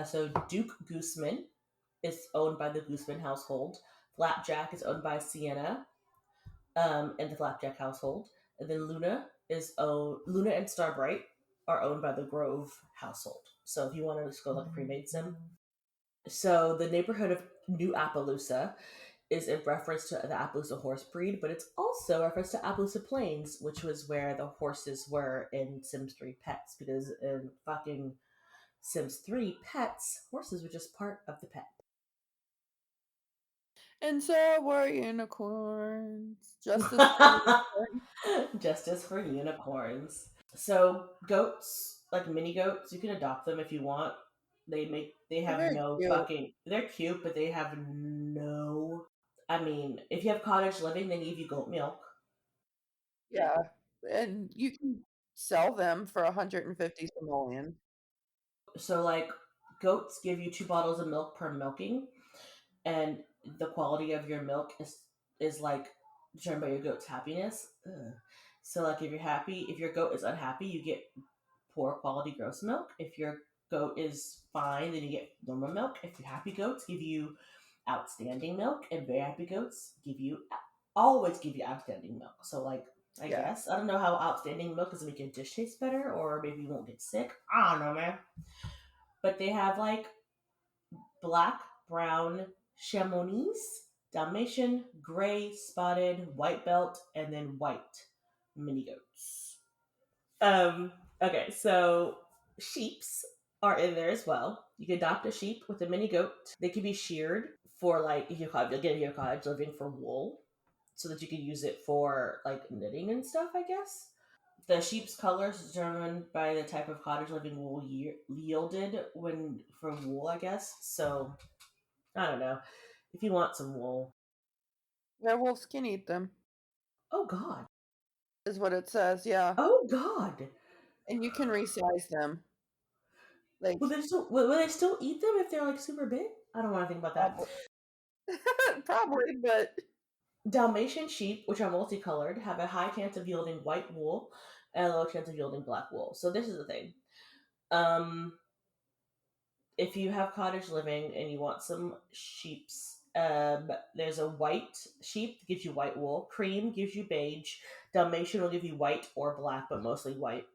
So Duke Gooseman is owned by the Gooseman household. Flapjack is owned by Sienna and the Flapjack household. And then Luna and Starbright are owned by the Grove household. So if you want to just go like a pre-made sim. So the neighborhood of New Appaloosa is in reference to the Appaloosa horse breed, but it's also a reference to Appaloosa Plains, which was where the horses were in Sims 3 Pets, because in fucking Sims 3 Pets, horses were just part of the pet. And so were unicorns. Justice for unicorns. Justice for unicorns. So goats, like mini goats, you can adopt them if you want. They They're have very no cute. fucking they're cute, but they have no I mean, if you have cottage living, they give you goat milk. Yeah. And you can sell them for 150 simoleon. So like goats give you 2 bottles of milk per milking, and the quality of your milk is like determined by your goat's happiness. Ugh. So like if your goat is unhappy, you get poor quality gross milk. If your goat is fine, then you get normal milk. If your happy goats give you outstanding milk, and very happy goats always give you outstanding milk. So like I Yeah. guess I don't know how outstanding milk is to make your dish taste better, or maybe you won't get sick. I don't know, man. But they have like black, brown, Chamonix, Dalmatian, gray, spotted, white belt, and then white mini goats. Um, okay, so sheeps are in there as well. You can adopt a sheep with a mini goat. They can be sheared for like if you'll get your cottage living for wool, so that you can use it for like knitting and stuff. I guess the sheep's color is determined by the type of cottage living wool yielded when for wool. I guess so. I don't know if you want some wool. Werewolves can eat them. Oh God. is what it says, yeah. Oh God. And you can resize them. Like, Will they still eat them if they're like super big? I don't want to think about that. probably, probably, but Dalmatian sheep, which are multicolored, have a high chance of yielding white wool and a low chance of yielding black wool. So this is the thing. Um, if you have cottage living and you want some sheeps, there's a white sheep that gives you white wool. Cream gives you beige. Dalmatian will give you white or black, but mostly white.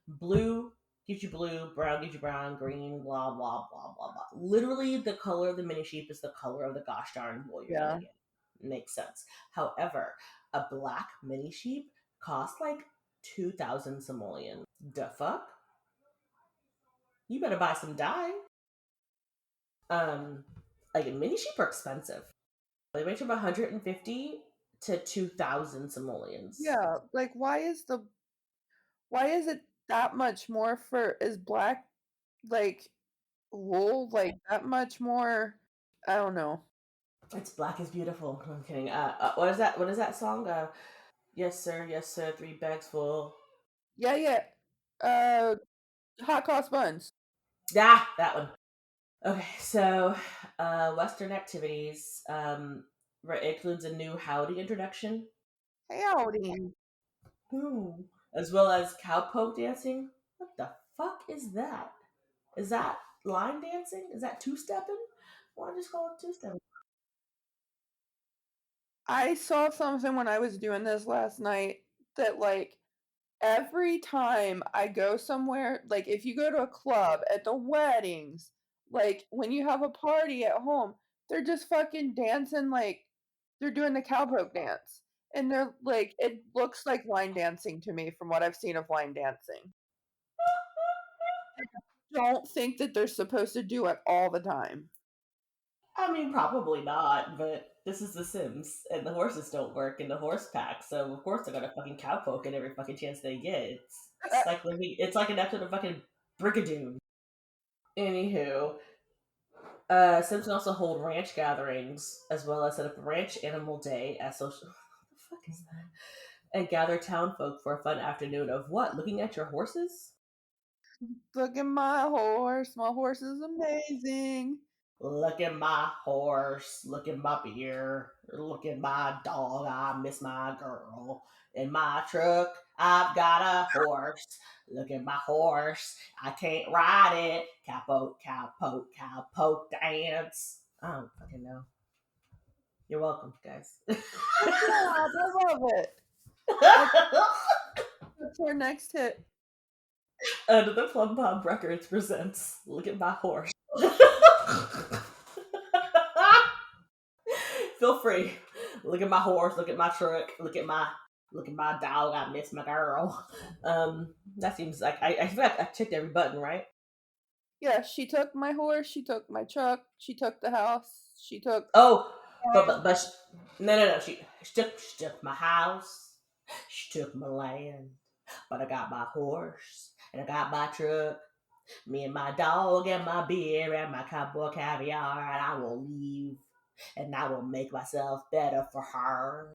Blue gives you blue. Brown gives you brown. Green, blah blah blah blah blah. Literally, the color of the mini sheep is the color of the gosh darn wool you're gonna yeah. get. Makes sense. However, a black mini sheep costs like 2,000 simoleons. The fuck? You better buy some dye. Um, like mini sheep are expensive. They range from 150 to 2,000 simoleons. Yeah, like why is it that much more for is black like wool like that much more? I don't know. It's black is beautiful. I'm kidding. What is that? What is that song? Yes sir, yes sir. 3 bags full. Yeah, yeah. Hot cross buns. Ah, that one. Okay, so Western activities includes a new howdy introduction. Howdy. As well as cowpoke dancing. What the fuck is that? Is that line dancing? Is that two-stepping? Why just call it two-stepping? I saw something when I was doing this last night that like every time I go somewhere, like if you go to a club, at the weddings, like when you have a party at home, they're just fucking dancing like they're doing the cowpoke dance. And they're like, it looks like line dancing to me from what I've seen of line dancing. Don't think that they're supposed to do it all the time. I mean, probably not, but this is The Sims, and the horses don't work in the horse pack, so of course they're gonna fucking cowpoke at every fucking chance they get. It's like living, it's like an episode of fucking Brigadoon. Anywho, Sims can also hold ranch gatherings as well as set up Ranch Animal Day as social. What the fuck is that? And gather town folk for a fun afternoon of what? Looking at your horses? Look at my horse. My horse is amazing. Look at my horse. Look at my beer. Look at my dog. I miss my girl. In my truck, I've got a horse. Look at my horse. I can't ride it. Cowpoke, cowpoke, cowpoke dance. I don't fucking know. You're welcome, guys. I love it. What's our next hit? Under the Plum Bob Records presents Look at My Horse. Feel free. Look at my horse, look at my truck, look at my dog, I miss my girl. That seems like I feel like I checked every button, right? Yeah, she took my horse, she took my truck, she took the house, she took Oh, but no. She took my house, she took my land, but I got my horse and I got my truck. Me and my dog and my beer and my cowboy caviar, and I will leave and I will make myself better for her.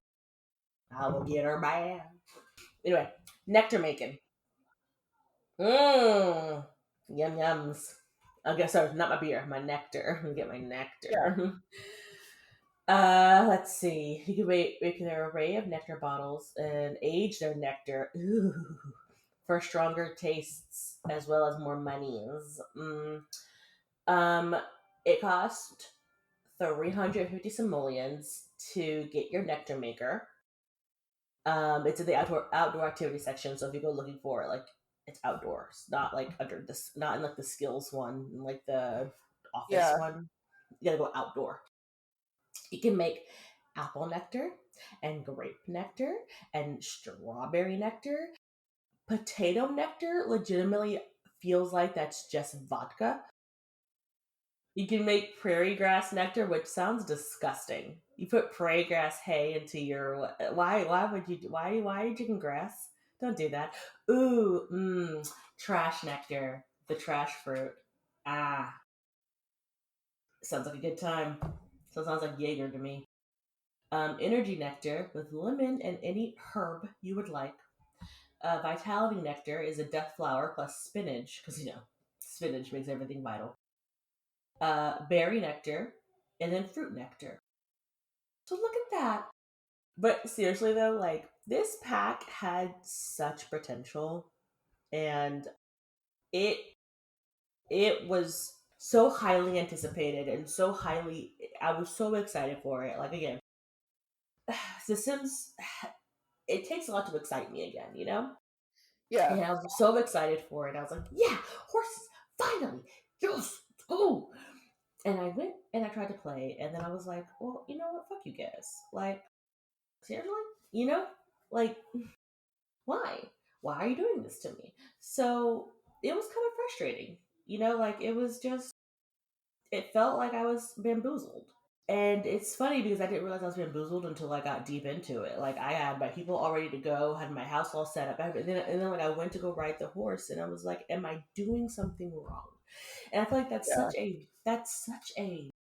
I will get her back. Anyway, nectar making. Mmm. Yum yums. Okay, sorry, not my beer, my nectar. Let me get my nectar. yeah. Let's see. You can make an array of nectar bottles and age their nectar. Ooh, for stronger tastes as well as more monies. Um, it cost 350 simoleons to get your nectar maker. It's in the outdoor activity section, so if you go looking for it, like it's outdoors, not like under this, not in like the skills one, like the office Yeah. one. You gotta go outdoor. You can make apple nectar and grape nectar and strawberry nectar. Potato nectar legitimately feels like that's just vodka. You can make prairie grass nectar, which sounds disgusting. You put prairie grass hay into your why would you why are you drinking grass? Don't do that. Ooh, trash nectar, the trash fruit. Ah, sounds like a good time. So it sounds like Jaeger to me. Energy nectar with lemon and any herb you would like. Vitality Nectar is a death flower plus spinach, because spinach makes everything vital. Berry Nectar, and then Fruit Nectar. So look at that. But seriously though, like this pack had such potential, and it it was so highly anticipated and so highly. I was so excited for it. Like again, The Sims. It takes a lot to excite me again, you know. Yeah. And I was so excited for it. I was like, yeah, horses, finally, yes, oh. And I went and I tried to play, and then I was like, well, you know what? Fuck you guys. Like, seriously? You know? Like, why? Why are you doing this to me? So it was kind of frustrating. Like it was just, it felt like I was bamboozled. And it's funny because I didn't realize I was bamboozled until I got deep into it. Like I had my people all ready to go, had my house all set up, and then like I went to go ride the horse, and I was like, "Am I doing something wrong?" And I feel like Yeah. that's such a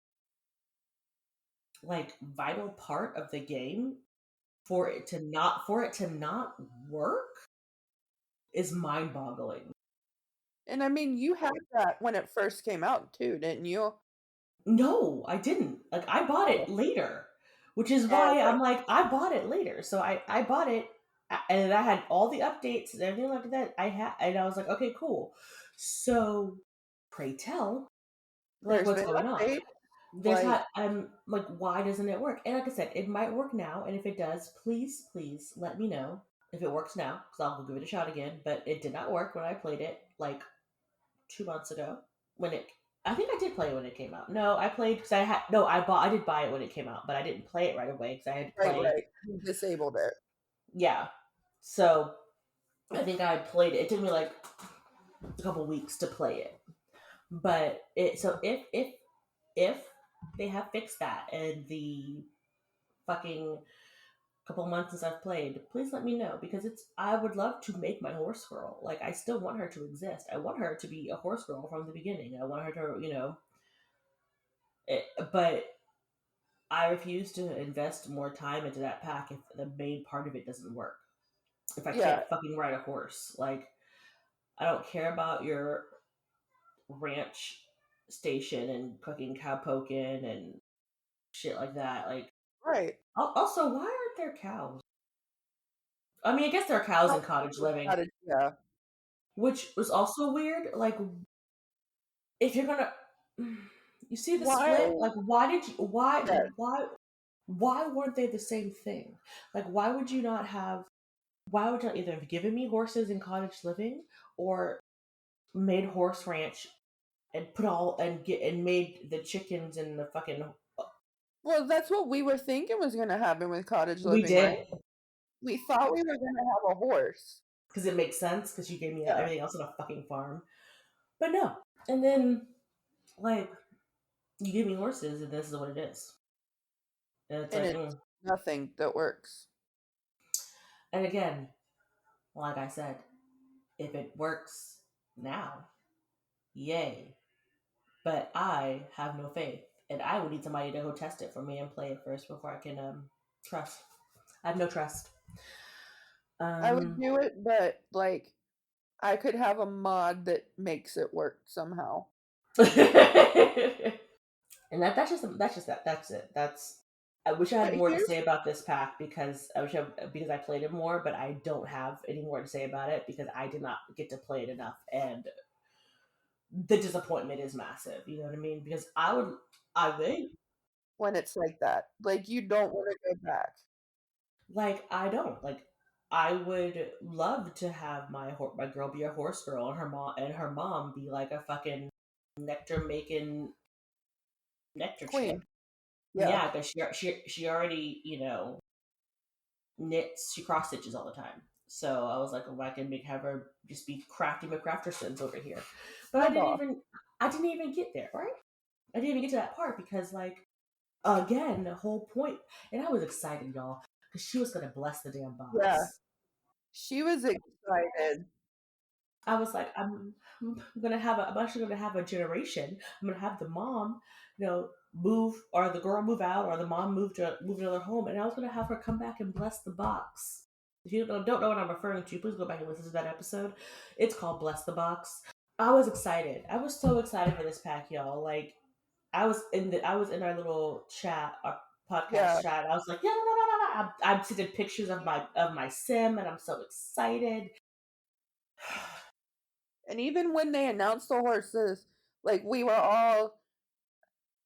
like vital part of the game for it to not work is mind boggling. And I mean, you had that when it first came out too, didn't you? No, I didn't. Like I bought Oh, it later, which is why okay. I'm like I bought it later. So I bought it and I had all the updates and everything like that. And I was like, okay, cool. So pray tell, like There's what's been going on? updates, There's like not like why doesn't it work? And like I said, it might work now, and if it does, please let me know if it works now because I'll give it a shot again. But it did not work when I played it like 2 months ago when it. I think I did play it when it came out. No, I played because I had no. I did buy it when it came out, but I didn't play it right away because I had to right, play. right. You disabled it. Yeah, so I think I played it. It took me like a couple weeks to play it, but it. So if they have fixed that and the fucking couple months since I've played, please let me know because I would love to make my horse girl. Like I still want her to exist. I want her to be a horse girl from the beginning. I want her to, but I refuse to invest more time into that pack if the main part of it doesn't work. If I Yeah, can't fucking ride a horse, like I don't care about your ranch station and cooking cow poking and shit like that. Like right. also, why aren't there cows? I mean, I guess there are cows How in cottage living, how did yeah. which was also weird. Like, if you're gonna, you see the Why? split. Like, why did you? Yeah. Why weren't they the same thing? Like, why would you not have? Why would you not either have given me horses in cottage living or made horse ranch and put all and made the chickens and the fucking. Well, that's what we were thinking was gonna happen with cottage We living, right? did We thought we were gonna have a horse. because it makes sense because you gave me Yeah. everything else on a fucking farm, but no. And then like you give me horses and this is what it is. And it's And like, it's nothing that works. and again, like I said, if it works now, yay. But I have no faith, and I would need somebody to go test it for me and play it first before I can trust. I have no trust. I would Um, do it, but like I could have a mod that makes it work somehow. and that's it. That's I wish I But had more to here's say about this pack because I played it more, but I don't have any more to say about it because I did not get to play it enough, and the disappointment is massive. You know what I mean? Because I would when it's like that. Like you don't want to go back. like I don't like. I would love to have my girl be a horse girl and her mom be like a fucking nectar making nectar chick. Queen. Yeah. Yeah, because she already knits, she cross stitches all the time. So I was like, oh, I can have her just be crafty McCraftersons over here. But My boss. I didn't even get there, right? I didn't even get to that part because like again, the whole point, and I was excited, y'all, because she was gonna bless the damn Yeah. box. She was excited. I was like, I'm actually gonna have a generation. I'm gonna have the mom, move or the girl move out or the mom move to another home, and I was gonna have her come back and bless the box. If you don't know what I'm referring to, please go back and listen to that episode. It's called Bless the Box. I was excited. I was so excited for this pack, y'all. Like I was in our little chat, our podcast Yeah. chat. I was like, yeah, no, no, no, no. I'm sending pictures of my sim, and I'm so excited. And even when they announced the horses, like we were all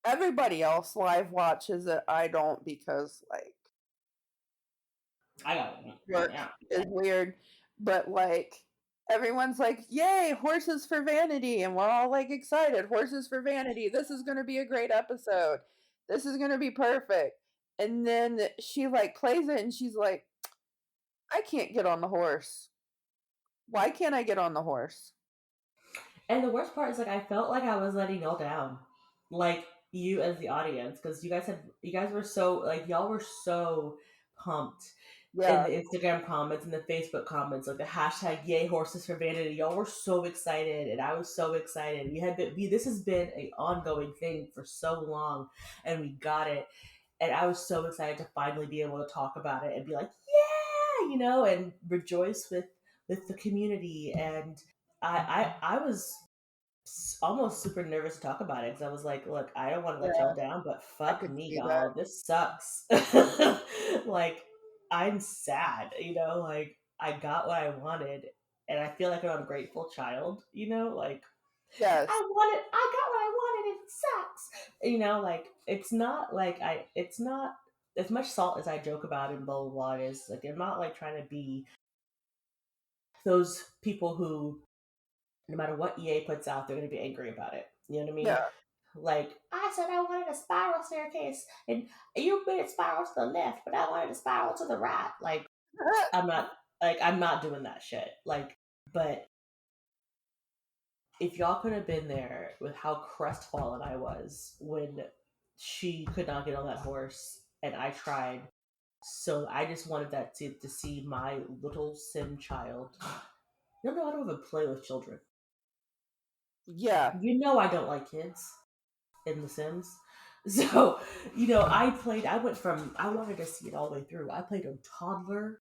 everybody else live watches it. I don't because like I got it. work Yeah. is weird. But like everyone's like, yay, horses for vanity. And we're all like excited. Horses for vanity. This is gonna be a great episode. This is gonna be perfect. And then she like plays it and she's like, I can't get on the horse. Why can't I get on the horse? And the worst part is like I felt like I was letting y'all down, like you as the audience, because you guys were so like y'all were so pumped in Yeah. the Instagram comments and the Facebook comments, like the hashtag Yay Horses for Vanity. Y'all were so excited, and I was so excited. This has been a ongoing thing for so long, and we got it. And I was so excited to finally be able to talk about it and be like, yeah, and rejoice with the community. And I was almost super nervous to talk about it because I was like, look, I don't want to let y'all Yeah. down, but I fuck could me, see that. y'all. This sucks. Like, I'm sad, like I got what I wanted, and I feel like I'm an ungrateful child, like Yes. I got what I wanted, and it sucks. Like it's not as much salt as I joke about in blah blah blah. Is like I'm not like trying to be those people who no matter what EA puts out, they're going to be angry about it. You know what I mean? Yeah. Like, I said I wanted a spiral staircase, and you made it spiral to the left, but I wanted a spiral to the right. Like, I'm not, I'm not doing that shit. Like, but if y'all could have been there with how crestfallen I was when she could not get on that horse, and I tried. So I just wanted that to see my little sim child. You know, I don't even play with children. Yeah. I don't like kids in The Sims. So, I wanted to see it all the way through. I played from toddler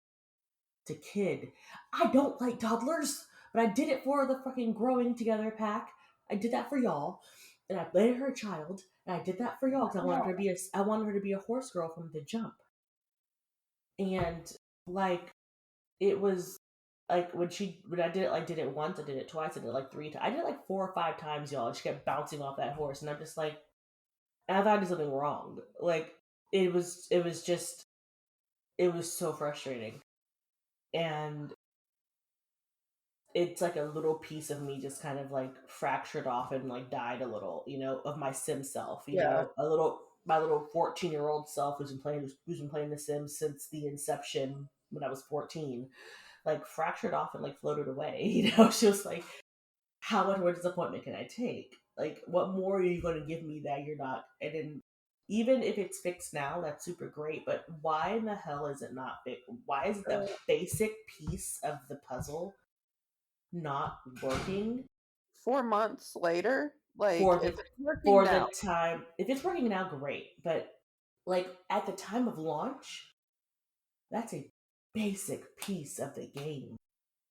to kid. I don't like toddlers, but I did it for the fucking growing together pack. I did that for y'all. And I played her a child, and I did that for y'all because No. I wanted her to be a horse girl from the jump. And like it was like when I did it, like did it once, I did it twice, I did it like three times. I did it like 4 or 5 times, y'all. And she kept bouncing off that horse, and I'm just like, and I thought I did something wrong. Like it was so frustrating. And it's like a little piece of me just kind of like fractured off and like died a little, of my sim self, Yeah. my little 14-year-old self who's been playing The Sims since the inception when I was 14, like fractured off and like floated away. She was like, how much more disappointment can I take? Like, what more are you going to give me that you're not? And then, even if it's fixed now, that's super great. But why in the hell is it not fixed? Why is the basic piece of the puzzle not working 4 months later, like for if the it's working now, time? If it's working now, great. But like at the time of launch, that's a basic piece of the game.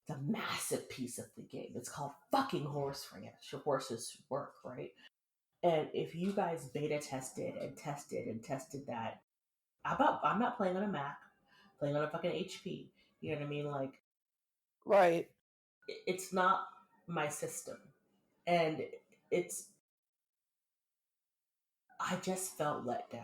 It's a massive piece of the game. It's called fucking Horse Ranch. Your horses work, right? And if you guys beta tested and tested and tested that, I'm not playing on a Mac, playing on a fucking HP. You know what I mean? Like right? it's not my system, and it's I just felt let down.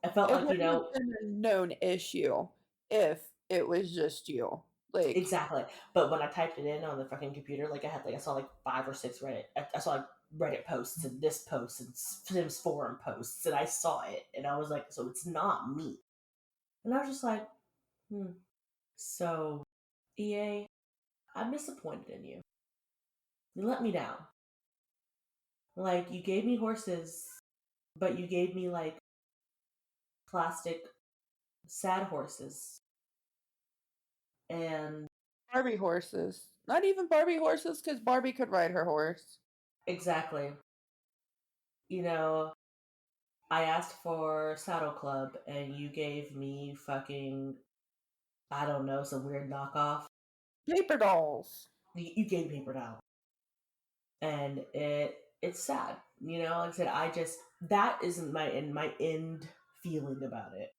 I felt It like wouldn't have been a known issue if it was just you. Like, exactly. But when I typed it in on the fucking computer, I saw like 5 or 6 Reddit. I saw like Reddit posts and this post and Sims forum posts, and I saw it, and I was like, so it's not me. And I was just like, hmm. So, EA, I'm disappointed in you. You let me down. Like, you gave me horses, but you gave me, like, plastic sad horses. And Barbie horses. Not even Barbie horses, because Barbie could ride her horse. exactly, you know, I asked for Saddle Club, and you gave me fucking I don't know, some weird knockoff. Paper dolls. You gave paper doll, and it's sad. You know, like I said, I just that isn't my end feeling about it.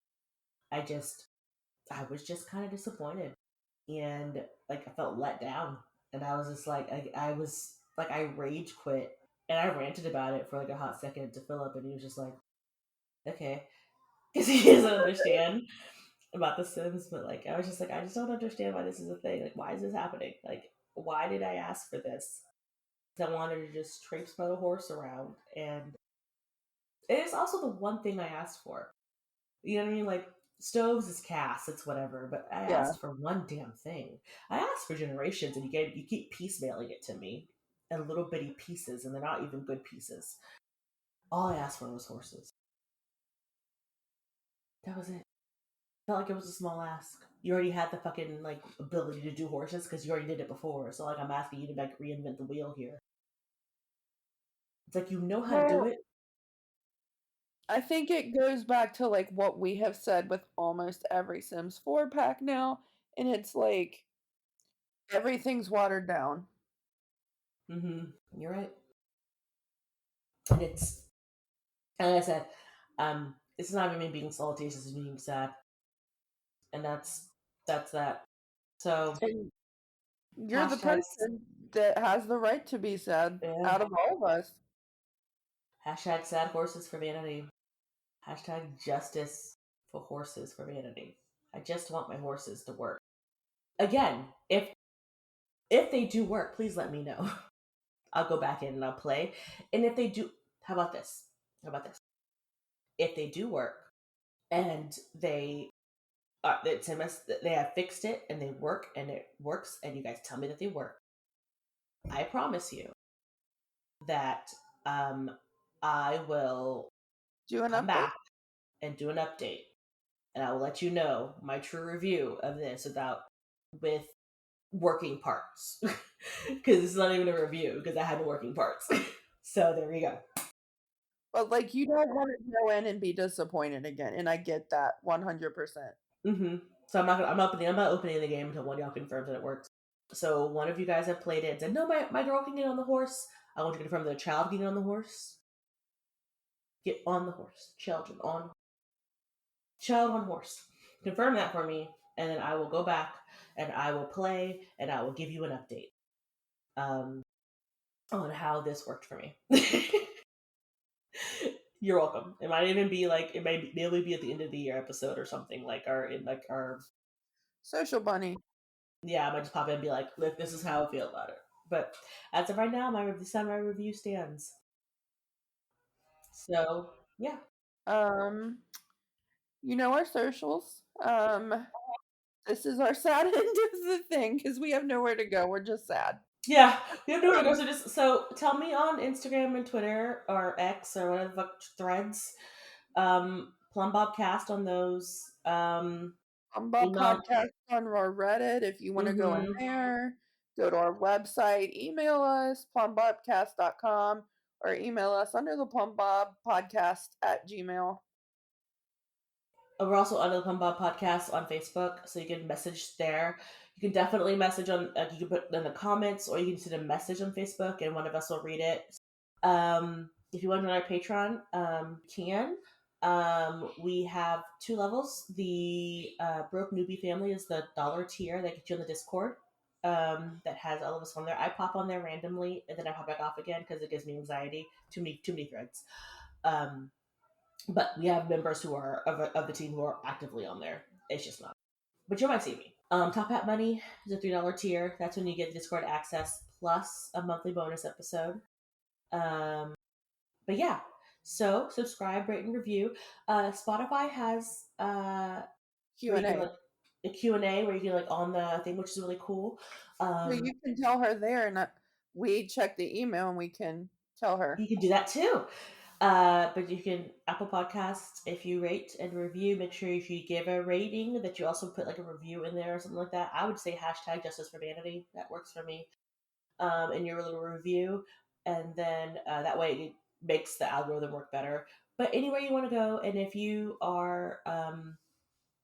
I just I was just kind of disappointed, and like I felt let down, and I was just like I was like I rage quit, and I ranted about it for like a hot second to Philip, and he was just like, okay, because he doesn't understand about The Sims, but like I was just like I just don't understand why this is a thing. Like why is this happening? Like why did I ask for this? I wanted to just traipse my horse around, and it is also the one thing I asked for. You know what I mean? Like stoves is cast, it's whatever. But I Yeah. asked for one damn thing. I asked for generations, and you keep piecemealing it to me in little bitty pieces, and they're not even good pieces. All I asked for was horses. That was it. Felt like it was a small ask. You already had the fucking like ability to do horses because you already did it before. So like I'm asking you to like reinvent the wheel here. It's like you know how to do Well, it. I think it goes back to like what we have said with almost every Sims 4 pack now, and it's like everything's watered down. You're right. And it's and like I said, it's not even me being salty, it's just me being sad. And that's that. So And you're the hashtags person that has the right to be sad yeah. out of all of us. Hashtag sad horses for vanity. Hashtag justice for horses for vanity. I just want my horses to work. Again, if they do work, please let me know. I'll go back in and I'll play. And if they do, how about this? How about this? If they do work and they have fixed it and they work and it works and you guys tell me that they work, I promise you that I will Do an come update? back and do an update, and I will let you know my true review of this with working parts because it's not even a review because I had working parts. So there we go. But like you don't want to go in and be disappointed again, and I get that 100%. hmm So I'm not opening the game until one of y'all confirms that it works. So one of you guys have played it and said, no, my girl can get on the horse. I want you to confirm that a child can get on the horse. Get on the horse. Child on horse. Confirm that for me, and then I will go back and I will play and I will give you an update um, on how this worked for me. You're welcome. It might even be like it may maybe be at the end of the year episode or something like our Social bunny. yeah. I might just pop in and be like, look, this is how I feel about it. But as of right now, my review stands. So yeah, Um, you know our socials. This is our sad end of the thing because we have nowhere to go. We're just sad. yeah. We have nowhere to go. So tell me on Instagram and Twitter or X or whatever the fuck Threads. Plum Bob Cast on those. Bob Email. Podcast on our Reddit if you want to go in Mm-hmm. there. Go to our website, email us, plumbobcast.com, or email us under the Plum Bob Podcast at Gmail. We're also under the Plum Bob Podcast on Facebook, so you can message there. You can definitely message on. You can put in the comments, or you can send a message on Facebook, and one of us will read it. If you want to join our Patreon, you can. We have two levels. The Broke Newbie Family is the dollar tier that gets you on the Discord. That has all of us on there. I pop on there randomly, and then I pop back off again because it gives me anxiety. Too many threads. Um, but we have members who are of the team who are actively on there. It's just not. But you might see me. Top Hat Money is a $3 tier. That's when you get Discord access plus a monthly bonus episode. But yeah, so subscribe, rate, and review. Spotify has where you can Q&A. like a Q&A where you can like on the thing, which is really cool. So you can tell her there, and we check the email and we can tell her. You can do that too. But you can Apple Podcasts if you rate and review. Make sure if you give a rating that you also put like a review in there or something like that. I would say hashtag Justice for Vanity. That works for me. In your little review, and then that way it makes the algorithm work better. But anywhere you want to go, and if you are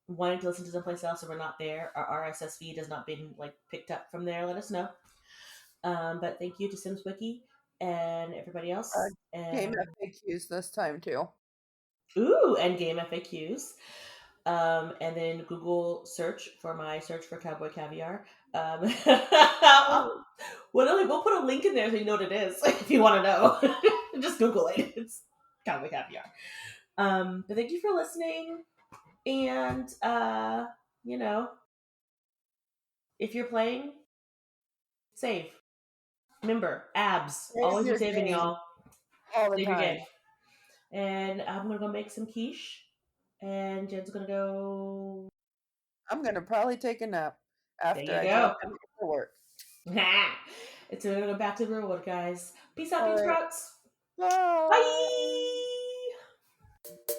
wanting to listen to someplace else and we're not there, our RSS feed has not been like picked up from there, let us know. But thank you to Sims Wiki and everybody Uh, else. Game And FAQs this time too. and game FAQs. And then Google search for my search for Cowboy Caviar. We'll put a link in there so you know what it is if you want to know. Just Google it. It's Cowboy Caviar. But thank you for listening. And you know, if you're playing, save. Remember, abs. Save Always be your saving, game y'all. all the Save your time. game. And I'm gonna go make some quiche. And Jen's gonna go. I'm gonna probably take a nap There after you I go. drop him for work. It's gonna go back to the real world, guys. Peace out, All bean right. sprouts. Bye. Bye.